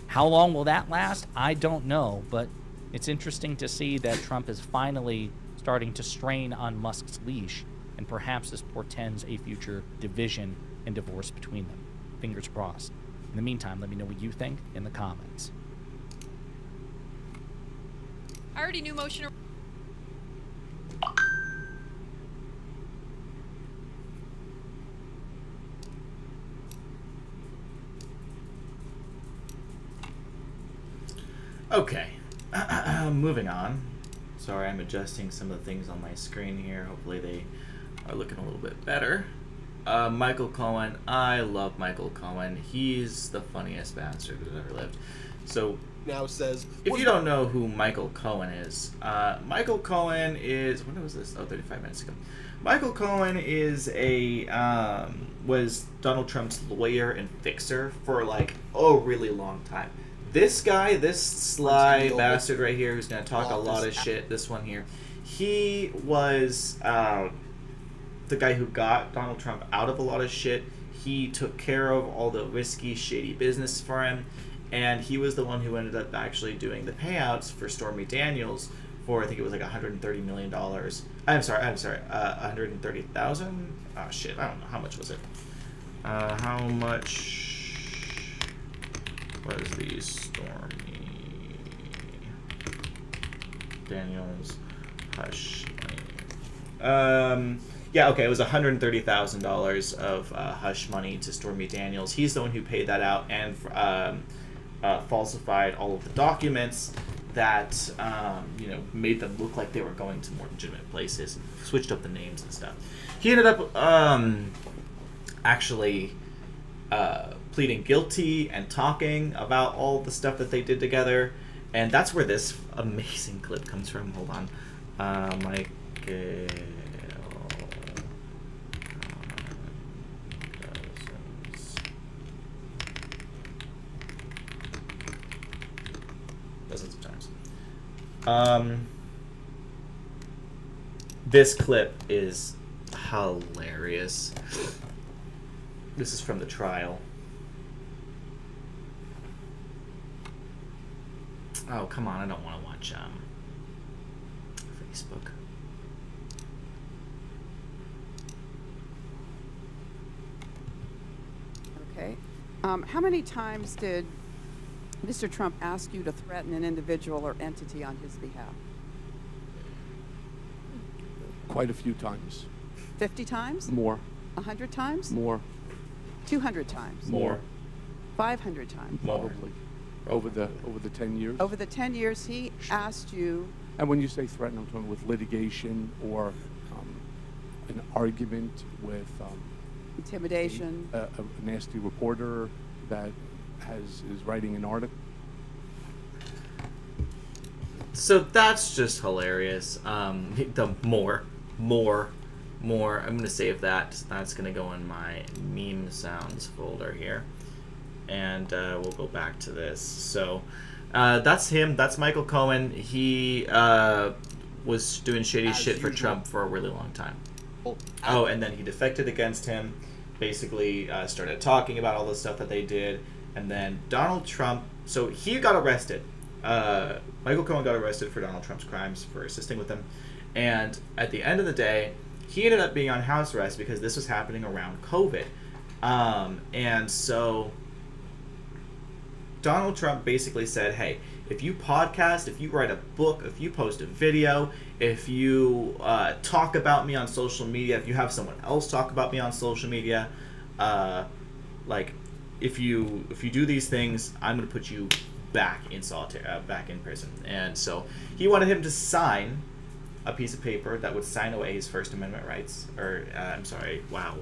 How long will that last? I don't know, but it's interesting to see that Trump is finally starting to strain on Musk's leash, and perhaps this portends a future division and divorce between them. Fingers crossed. In the meantime, let me know what you think in the comments. I already knew motion. Okay, moving on. Sorry, I'm adjusting some of the things on my screen here. Hopefully they are looking a little bit better. Michael Cohen. I love Michael Cohen. He's the funniest bastard that ever lived. So now says, if you don't know who Michael Cohen is, Michael Cohen is, when was this? Oh, 35 minutes ago. Michael Cohen is was Donald Trump's lawyer and fixer for like a really long time. This guy, this sly bastard right here, who's going to talk a lot of shit, this one here, he was the guy who got Donald Trump out of a lot of shit. He took care of all the risky, shady business for him, and he was the one who ended up actually doing the payouts for Stormy Daniels for, I think it was like $130 million. I'm sorry, 130,000? Oh shit, I don't know, how much was it? How much was the Stormy Daniels hush money? Yeah, okay, it was $130,000 of hush money to Stormy Daniels. He's the one who paid that out and falsified all of the documents that made them look like they were going to more legitimate places, switched up the names and stuff. He ended up actually pleading guilty and talking about all the stuff that they did together, and that's where this amazing clip comes from. Hold on. Michael dozens of times. This clip is hilarious. This is from the trial. Oh, come on, I don't want to watch Facebook. Okay. How many times did Mr. Trump ask you to threaten an individual or entity on his behalf? Quite a few times. 50 times? More. 100 times? More. 200 times? More. 500 times? Probably. Over the 10 years. Over the 10 years, he asked you. And when you say threaten, I'm talking with litigation or an argument with intimidation. A nasty reporter that is writing an article. So that's just hilarious. The more. I'm gonna save that. That's gonna go in my meme sounds folder here, and we'll go back to this. So that's him. That's Michael Cohen. He was doing shady shit for Trump for a really long time. Oh, and then he defected against him. Basically, started talking about all the stuff that they did, and then Donald Trump. So he got arrested. Michael Cohen got arrested for Donald Trump's crimes for assisting with him, and at the end of the day, he ended up being on house arrest because this was happening around COVID, and so Donald Trump basically said, hey, if you podcast, if you write a book, if you post a video, if you talk about me on social media, if you have someone else talk about me on social media, if you do these things, I'm going to put you back in solitary, back in prison. And so he wanted him to sign a piece of paper that would sign away his First Amendment rights, or I'm sorry, wow.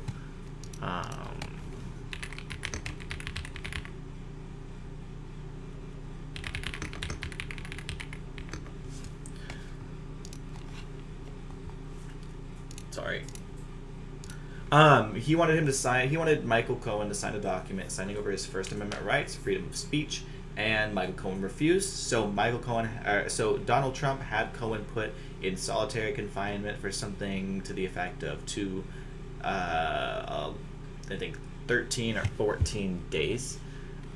Sorry. He wanted him to sign. He wanted Michael Cohen to sign a document signing over his First Amendment rights, freedom of speech, and Michael Cohen refused. So Donald Trump had Cohen put in solitary confinement for something to the effect of I think 13 or 14 days,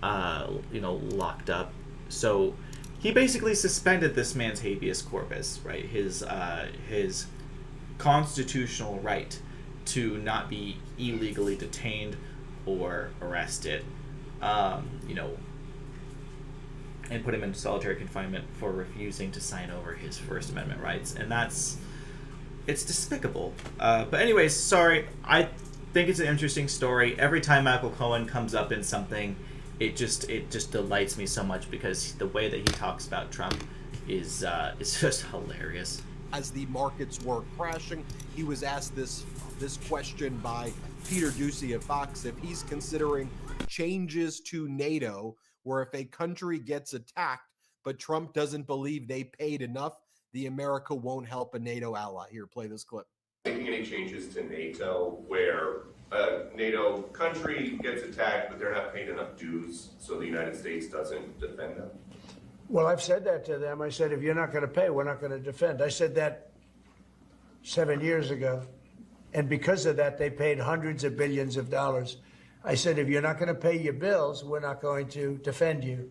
locked up. So he basically suspended this man's habeas corpus, right? His constitutional right to not be illegally detained or arrested, and put him in solitary confinement for refusing to sign over his First Amendment rights. And it's despicable. But anyways, sorry, I think it's an interesting story. Every time Michael Cohen comes up in something, it just delights me so much because the way that he talks about Trump is just hilarious. As the markets were crashing, he was asked this question by Peter Doocy of Fox if he's considering changes to NATO, where if a country gets attacked but Trump doesn't believe they paid enough, the America won't help a NATO ally. Here, play this clip. Making any changes to NATO where a NATO country gets attacked but they're not paying enough dues so the United States doesn't defend them? Well, I've said that to them. I said, if you're not going to pay, we're not going to defend. I said that 7 years ago. And because of that, they paid hundreds of billions of dollars. I said, if you're not going to pay your bills, we're not going to defend you.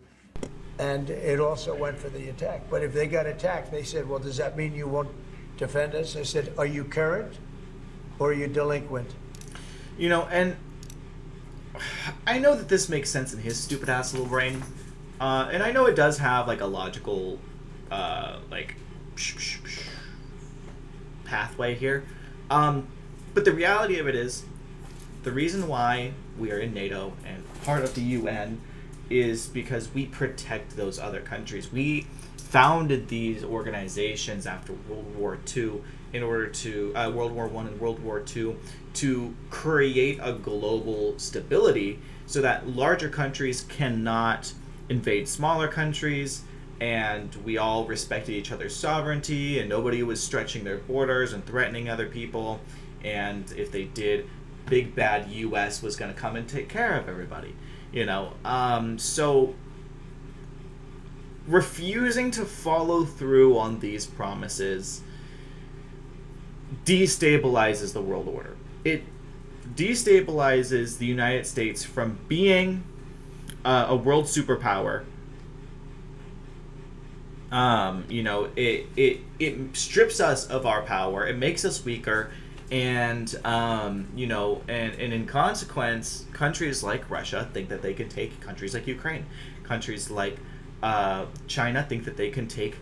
And it also went for the attack. But if they got attacked, they said, well, does that mean you won't defend us? I said, are you current or are you delinquent? And I know that this makes sense in his stupid ass little brain. And I know it does have a logical pathway here. But the reality of it is, the reason why we are in NATO and part of the UN is because we protect those other countries. We founded these organizations after World War II in order to World War I and World War II to create a global stability so that larger countries cannot invade smaller countries, and we all respected each other's sovereignty, and nobody was stretching their borders and threatening other people. And if they did, big bad US was going to come and take care of everybody, you know. So refusing to follow through on these promises destabilizes the world order. It destabilizes the United States from being a world superpower. You know, it strips us of our power. It makes us weaker. And, you know, and in consequence, countries like Russia think that they can take countries like Ukraine. Countries like China think that they can take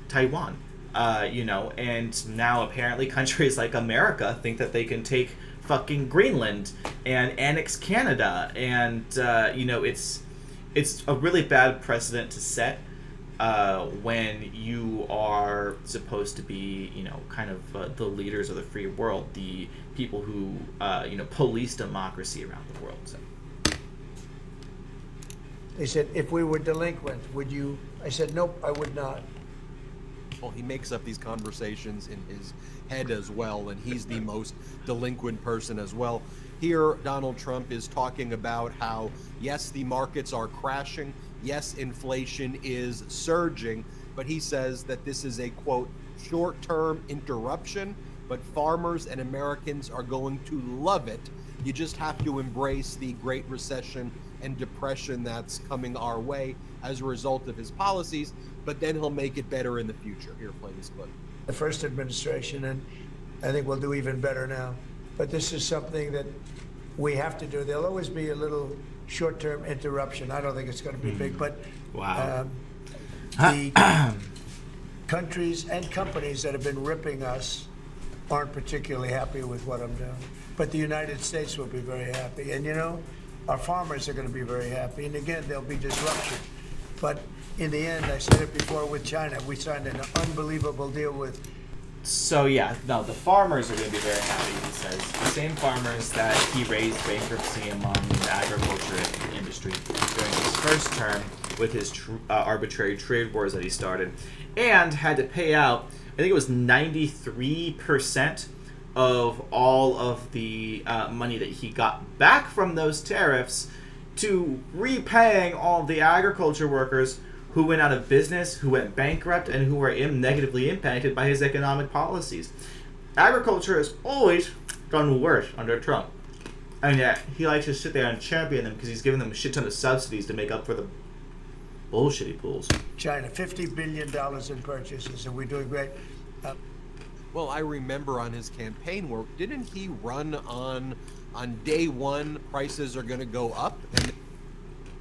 Taiwan. You know, and now apparently countries like America think that they can take fucking Greenland and annex Canada. And, you know, it's a really bad precedent to set. When you are supposed to be, you know, kind of the leaders of the free world, the people who, you know, police democracy around the world. So. They said, if we were delinquent, would you? I said, nope, I would not. Well, he makes up these conversations in his head as well, and he's the most delinquent person as well. Here, Donald Trump is talking about how, yes, the markets are crashing. Yes, inflation is surging, but he says that this is a, quote, short-term interruption, but farmers and Americans are going to love it. You just have to embrace the Great Recession and depression that's coming our way as a result of his policies, but then he'll make it better in the future. Here, play this clip. The first administration, and I think we'll do even better now. But this is something that we have to do. There'll always be a little short-term interruption. I don't think it's going to be big, but wow. The countries and companies that have been ripping us aren't particularly happy with what I'm doing. But the United States will be very happy. And, you know, our farmers are going to be very happy. And, again, there'll be disruption. But in the end, I said it before with China, we signed an unbelievable deal with. So, yeah, no, the farmers are going to be very happy, he says. The same farmers that he raised bankruptcy among the agriculture industry during his first term with his arbitrary trade wars that he started, and had to pay out, I think it was 93% of all of the money that he got back from those tariffs to repaying all of the agriculture workers who went out of business, who went bankrupt, and who were negatively impacted by his economic policies. Agriculture has always done worse under Trump. And yet, he likes to sit there and champion them because he's giving them a shit ton of subsidies to make up for the bullshit he pulls. China, $50 billion in purchases, and we're doing great. Well, I remember on his campaign work, didn't he run on day one, prices are going to go up? And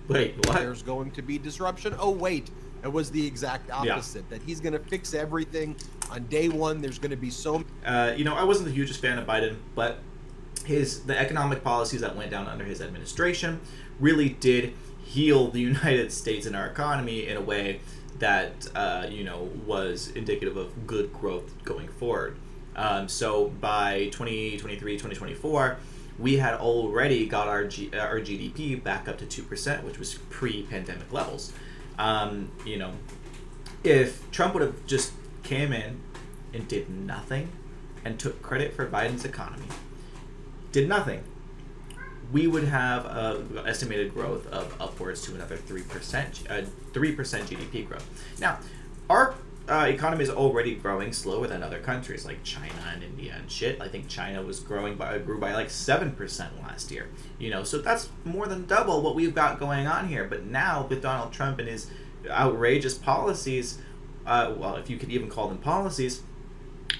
wait, what? There's going to be disruption. Oh, wait. It was the exact opposite. Yeah. That he's going to fix everything on day one. There's going to be so. You know, I wasn't the hugest fan of Biden, but the economic policies that went down under his administration really did heal the United States and our economy in a way that you know, was indicative of good growth going forward. So by 2023, 2024. We had already got our GDP back up to 2%, which was pre-pandemic levels. You know, if Trump would have just came in and did nothing and took credit for Biden's economy, did nothing, we would have an estimated growth of upwards to another 3% GDP growth. Now, our economy is already growing slower than other countries like China and India and shit. I think China grew by like 7% last year. You know, so that's more than double what we've got going on here. But now with Donald Trump and his outrageous policies, well, if you could even call them policies,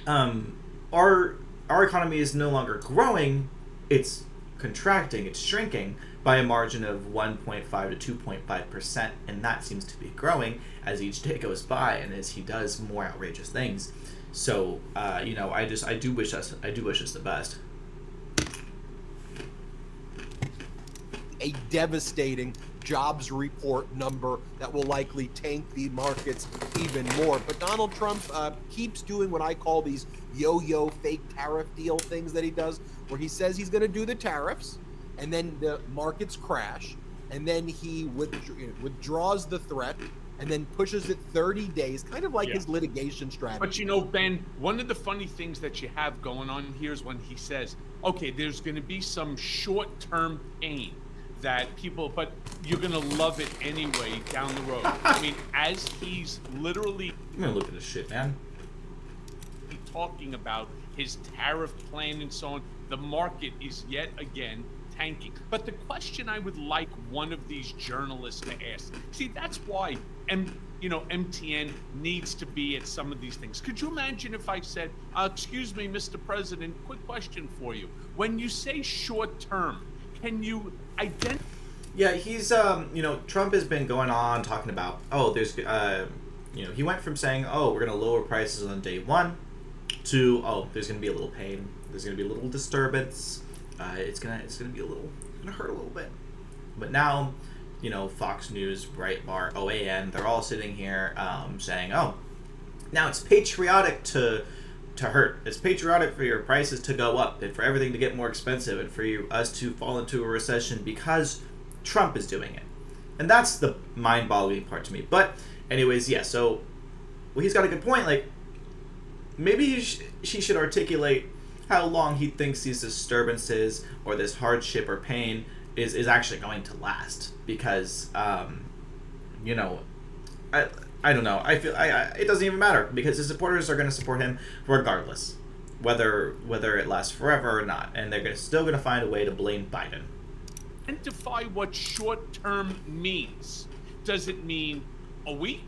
our economy is no longer growing; it's contracting, it's shrinking by a margin of 1.5 to 2.5%, and that seems to be growing as each day goes by and as he does more outrageous things. So, you know, I do wish us the best. a devastating jobs report number that will likely tank the markets even more. But Donald Trump keeps doing what I call these yo-yo fake tariff deal things that he does, where he says he's going to do the tariffs, and then the markets crash, and then he withdraws the threat, and then pushes it 30 days, kind of like his litigation strategy. But you know, Ben, one of the funny things that you have going on here is when he says, okay, there's going to be some short-term pain that people, but you're going to love it anyway down the road. I mean, as he's literally... I'm going to look at this shit, man. Talking about his tariff plan and so on, the market is yet again tanking. But the question I would like one of these journalists to ask, see, that's why MTN needs to be at some of these things. Could you imagine if I said, excuse me, Mr. President, quick question for you. When you say short term, can you identify? Yeah, he's, Trump has been going on talking about, he went from saying, we're going to lower prices on day one to, there's going to be a little pain. There's going to be a little disturbance. It's gonna hurt a little bit. But now, Fox News, Breitbart, OAN, they're all sitting here saying, now it's patriotic to hurt. It's patriotic for your prices to go up and for everything to get more expensive and for us to fall into a recession because Trump is doing it. And that's the mind-boggling part to me. But anyways, yeah, so he's got a good point. Like, maybe she should articulate how long he thinks these disturbances or this hardship or pain is actually going to last. Because, I don't know. I feel it doesn't even matter because his supporters are going to support him regardless, whether it lasts forever or not, and they're still going to find a way to blame Biden. Identify what short term means. Does it mean a week,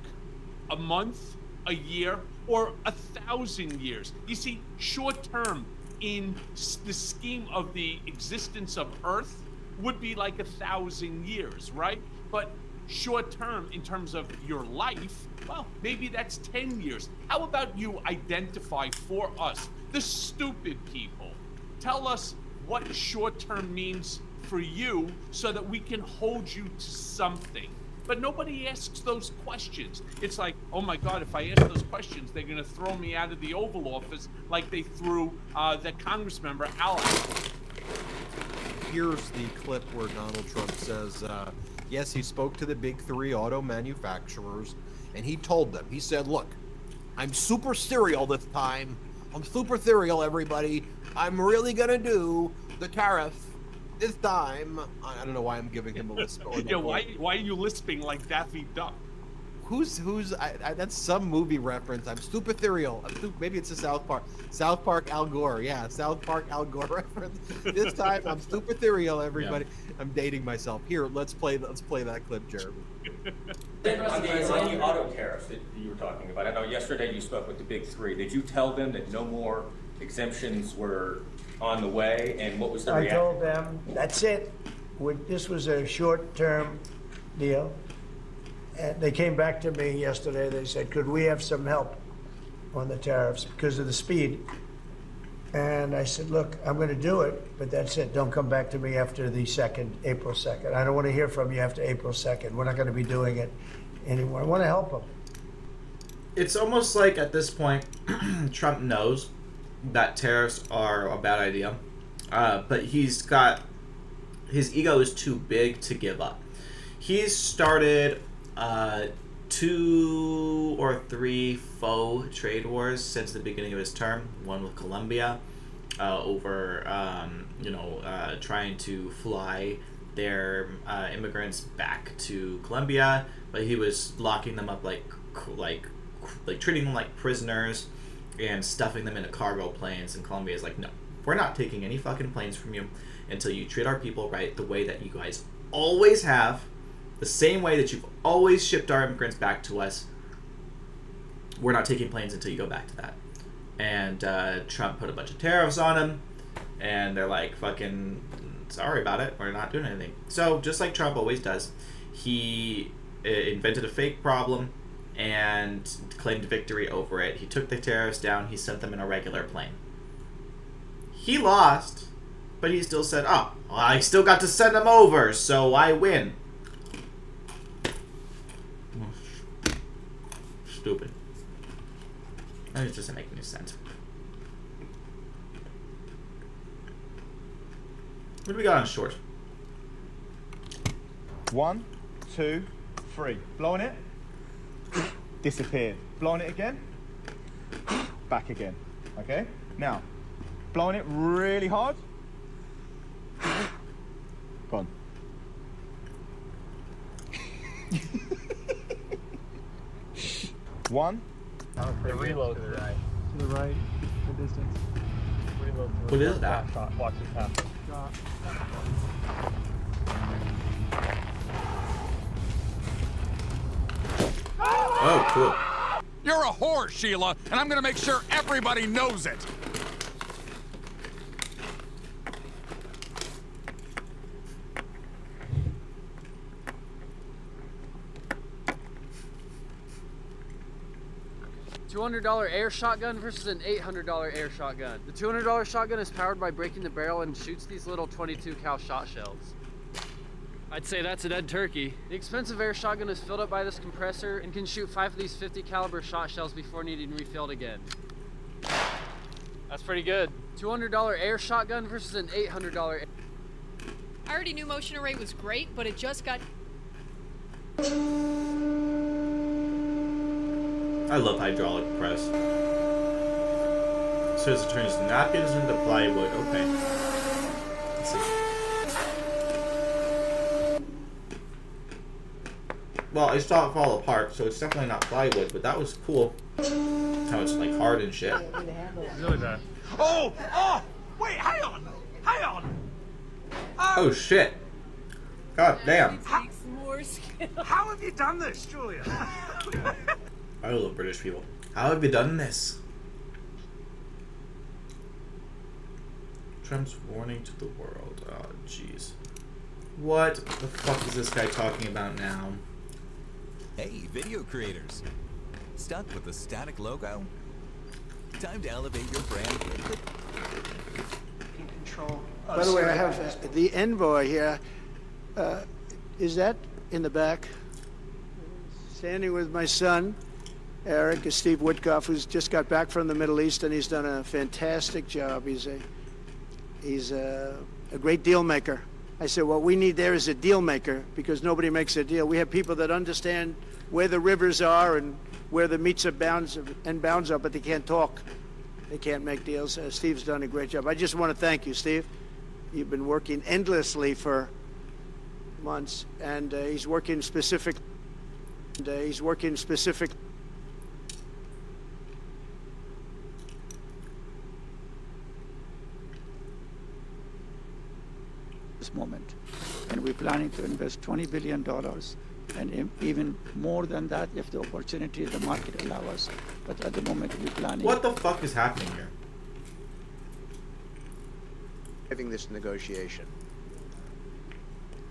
a month, a year, or 1,000 years? You see, short term in the scheme of the existence of Earth would be like 1,000 years, right? But short term in terms of your life, well, maybe that's 10 years. How about you identify for us, the stupid people? Tell us what short term means for you so that we can hold you to something. But nobody asks those questions. It's like, oh my God, if I ask those questions, they're going to throw me out of the Oval Office like they threw the Congress member, Alex. Here's the clip where Donald Trump says, yes, he spoke to the big three auto manufacturers, and he told them, he said, look, I'm super serial this time. I'm super serial, everybody. I'm really going to do the tariff this time. I don't know why I'm giving him a lisp. Yeah, why are you lisping like Daffy Duck? Who's that's some movie reference. I'm super serial. Maybe it's a South Park Al Gore. Yeah, South Park Al Gore reference. This time I'm super serial, everybody. Yeah. I'm dating myself. Here, let's play that clip, Jeremy. On the auto tariffs that you were talking about, I know yesterday you spoke with the big three. Did you tell them that no more exemptions were on the way, and what was the reaction? I told them, that's it. This was a short-term deal. And they came back to me yesterday. They said, could we have some help on the tariffs because of the speed? And I said, look, I'm going to do it, but that's it. Don't come back to me after the April 2nd. I don't want to hear from you after April 2nd. We're not going to be doing it anymore. I want to help them. It's almost like at this point, Trump knows that tariffs are a bad idea, but his ego is too big to give up. He's started 2 or 3 faux trade wars since the beginning of his term. One with Colombia over trying to fly their immigrants back to Colombia, but he was locking them up like treating them like prisoners and stuffing them into cargo planes, and Colombia is like, no, we're not taking any fucking planes from you until you treat our people right the way that you guys always have, the same way that you've always shipped our immigrants back to us. We're not taking planes until you go back to that. And Trump put a bunch of tariffs on him, and they're like, fucking sorry about it, we're not doing anything. So just like Trump always does, he invented a fake problem and claimed victory over it. He took the tariffs down. He sent them in a regular plane. He lost, But he still said, oh, well, I still got to send them over, so I win. Stupid. And it doesn't make any sense. What do we got on short? 1, 2, 3. Blowing it. Disappeared. Blowing it again. Back again. Okay? Now, blowing it really hard. Gone. One. The reload to the right. To the right, the distance. Reload to the What right. is that? Shot. Watch this happen. Shot. Oh, cool. You're a whore, Sheila, and I'm gonna make sure everybody knows it. $200 air shotgun versus an $800 air shotgun. The $200 shotgun is powered by breaking the barrel and shoots these little 22 cal shot shells. I'd say that's a dead turkey. The expensive air shotgun is filled up by this compressor and can shoot 5 of these 50 caliber shot shells before needing refilled again. That's pretty good. $200 air shotgun versus an $800 I already knew motion array was great, but it just got... I love hydraulic press. Says it turns napkins into plywood. Okay. Let's see. Well, I saw it fall apart, so it's definitely not plywood, but that was cool. How it's like hard and shit. Really bad. Oh! Oh! Wait, hang on! Hang on! Oh shit. God damn. How have you done this, Julia? I love British people. How have you done this? Trump's warning to the world. Oh, jeez. What the fuck is this guy talking about now? Hey, video creators. Stuck with the static logo? Time to elevate your brand quickly. Control. By the way, I have the envoy here. Is that in the back? Standing with my son, Eric, is Steve Witkoff, who's just got back from the Middle East, and he's done a fantastic job. He's a great deal maker. I said, what we need there is a deal maker, because nobody makes a deal. We have people that understand where the rivers are and where the meets and bounds are, but they can't talk. They can't make deals. Steve's done a great job. I just want to thank you, Steve. You've been working endlessly for months, and he's working specific. This moment, and we're planning to invest $20 billion, and even more than that if the opportunity, the market allow us. But at the moment, we're planning. What the fuck is happening here? Having this negotiation.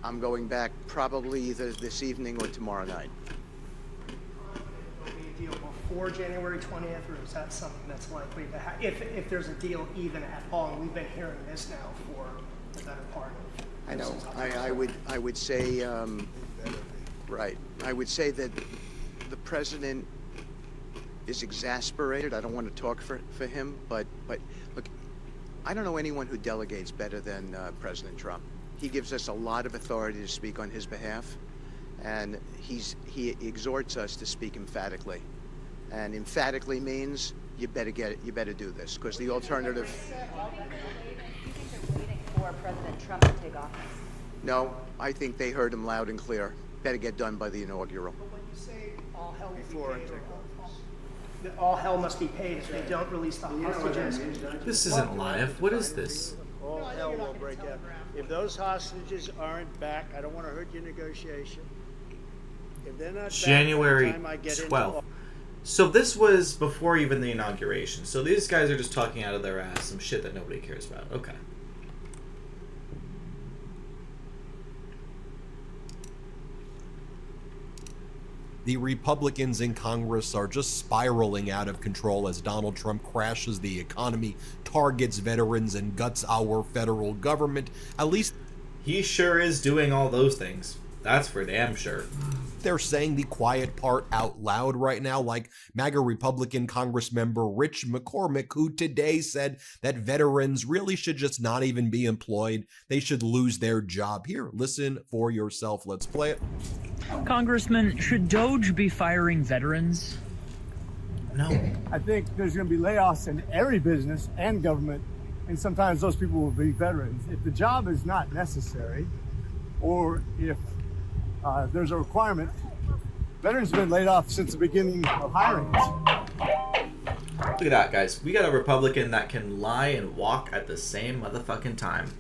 I'm going back probably either this evening or tomorrow night. Will be a deal before January 20th, or is that something that's likely to happen? If there's a deal even at all, we've been hearing this now for the better part of. I know. I would say, right. I would say that the president is exasperated. I don't want to talk for him, but look, I don't know anyone who delegates better than President Trump. He gives us a lot of authority to speak on his behalf, and he exhorts us to speak emphatically. And emphatically means you better get it. You better do this, because the alternative. For President Trump to take office? No, I think they heard him loud and clear. Better get done by the inaugural. But when you say all hell will be paid, all hell must be paid if they don't release the hostages. This isn't live. What is this? All hell will break out. If those hostages aren't back, I don't want to hurt your negotiation. If they're not January back by the time I get 12th. So this was before even the inauguration. So these guys are just talking out of their ass some shit that nobody cares about. Okay. The Republicans in Congress are just spiraling out of control as Donald Trump crashes the economy, targets veterans, and guts our federal government. At least he sure is doing all those things. That's for damn sure. They're saying the quiet part out loud right now, like MAGA Republican Congress member Rich McCormick, who today said that veterans really should just not even be employed. They should lose their job. Here, listen for yourself. Let's play it. Congressman, should DOJ be firing veterans? No. I think there's going to be layoffs in every business and government, and sometimes those people will be veterans. If the job is not necessary, or if there's a requirement, veterans have been laid off since the beginning of hirings. Look at that, guys. We got a Republican that can lie and walk at the same motherfucking time.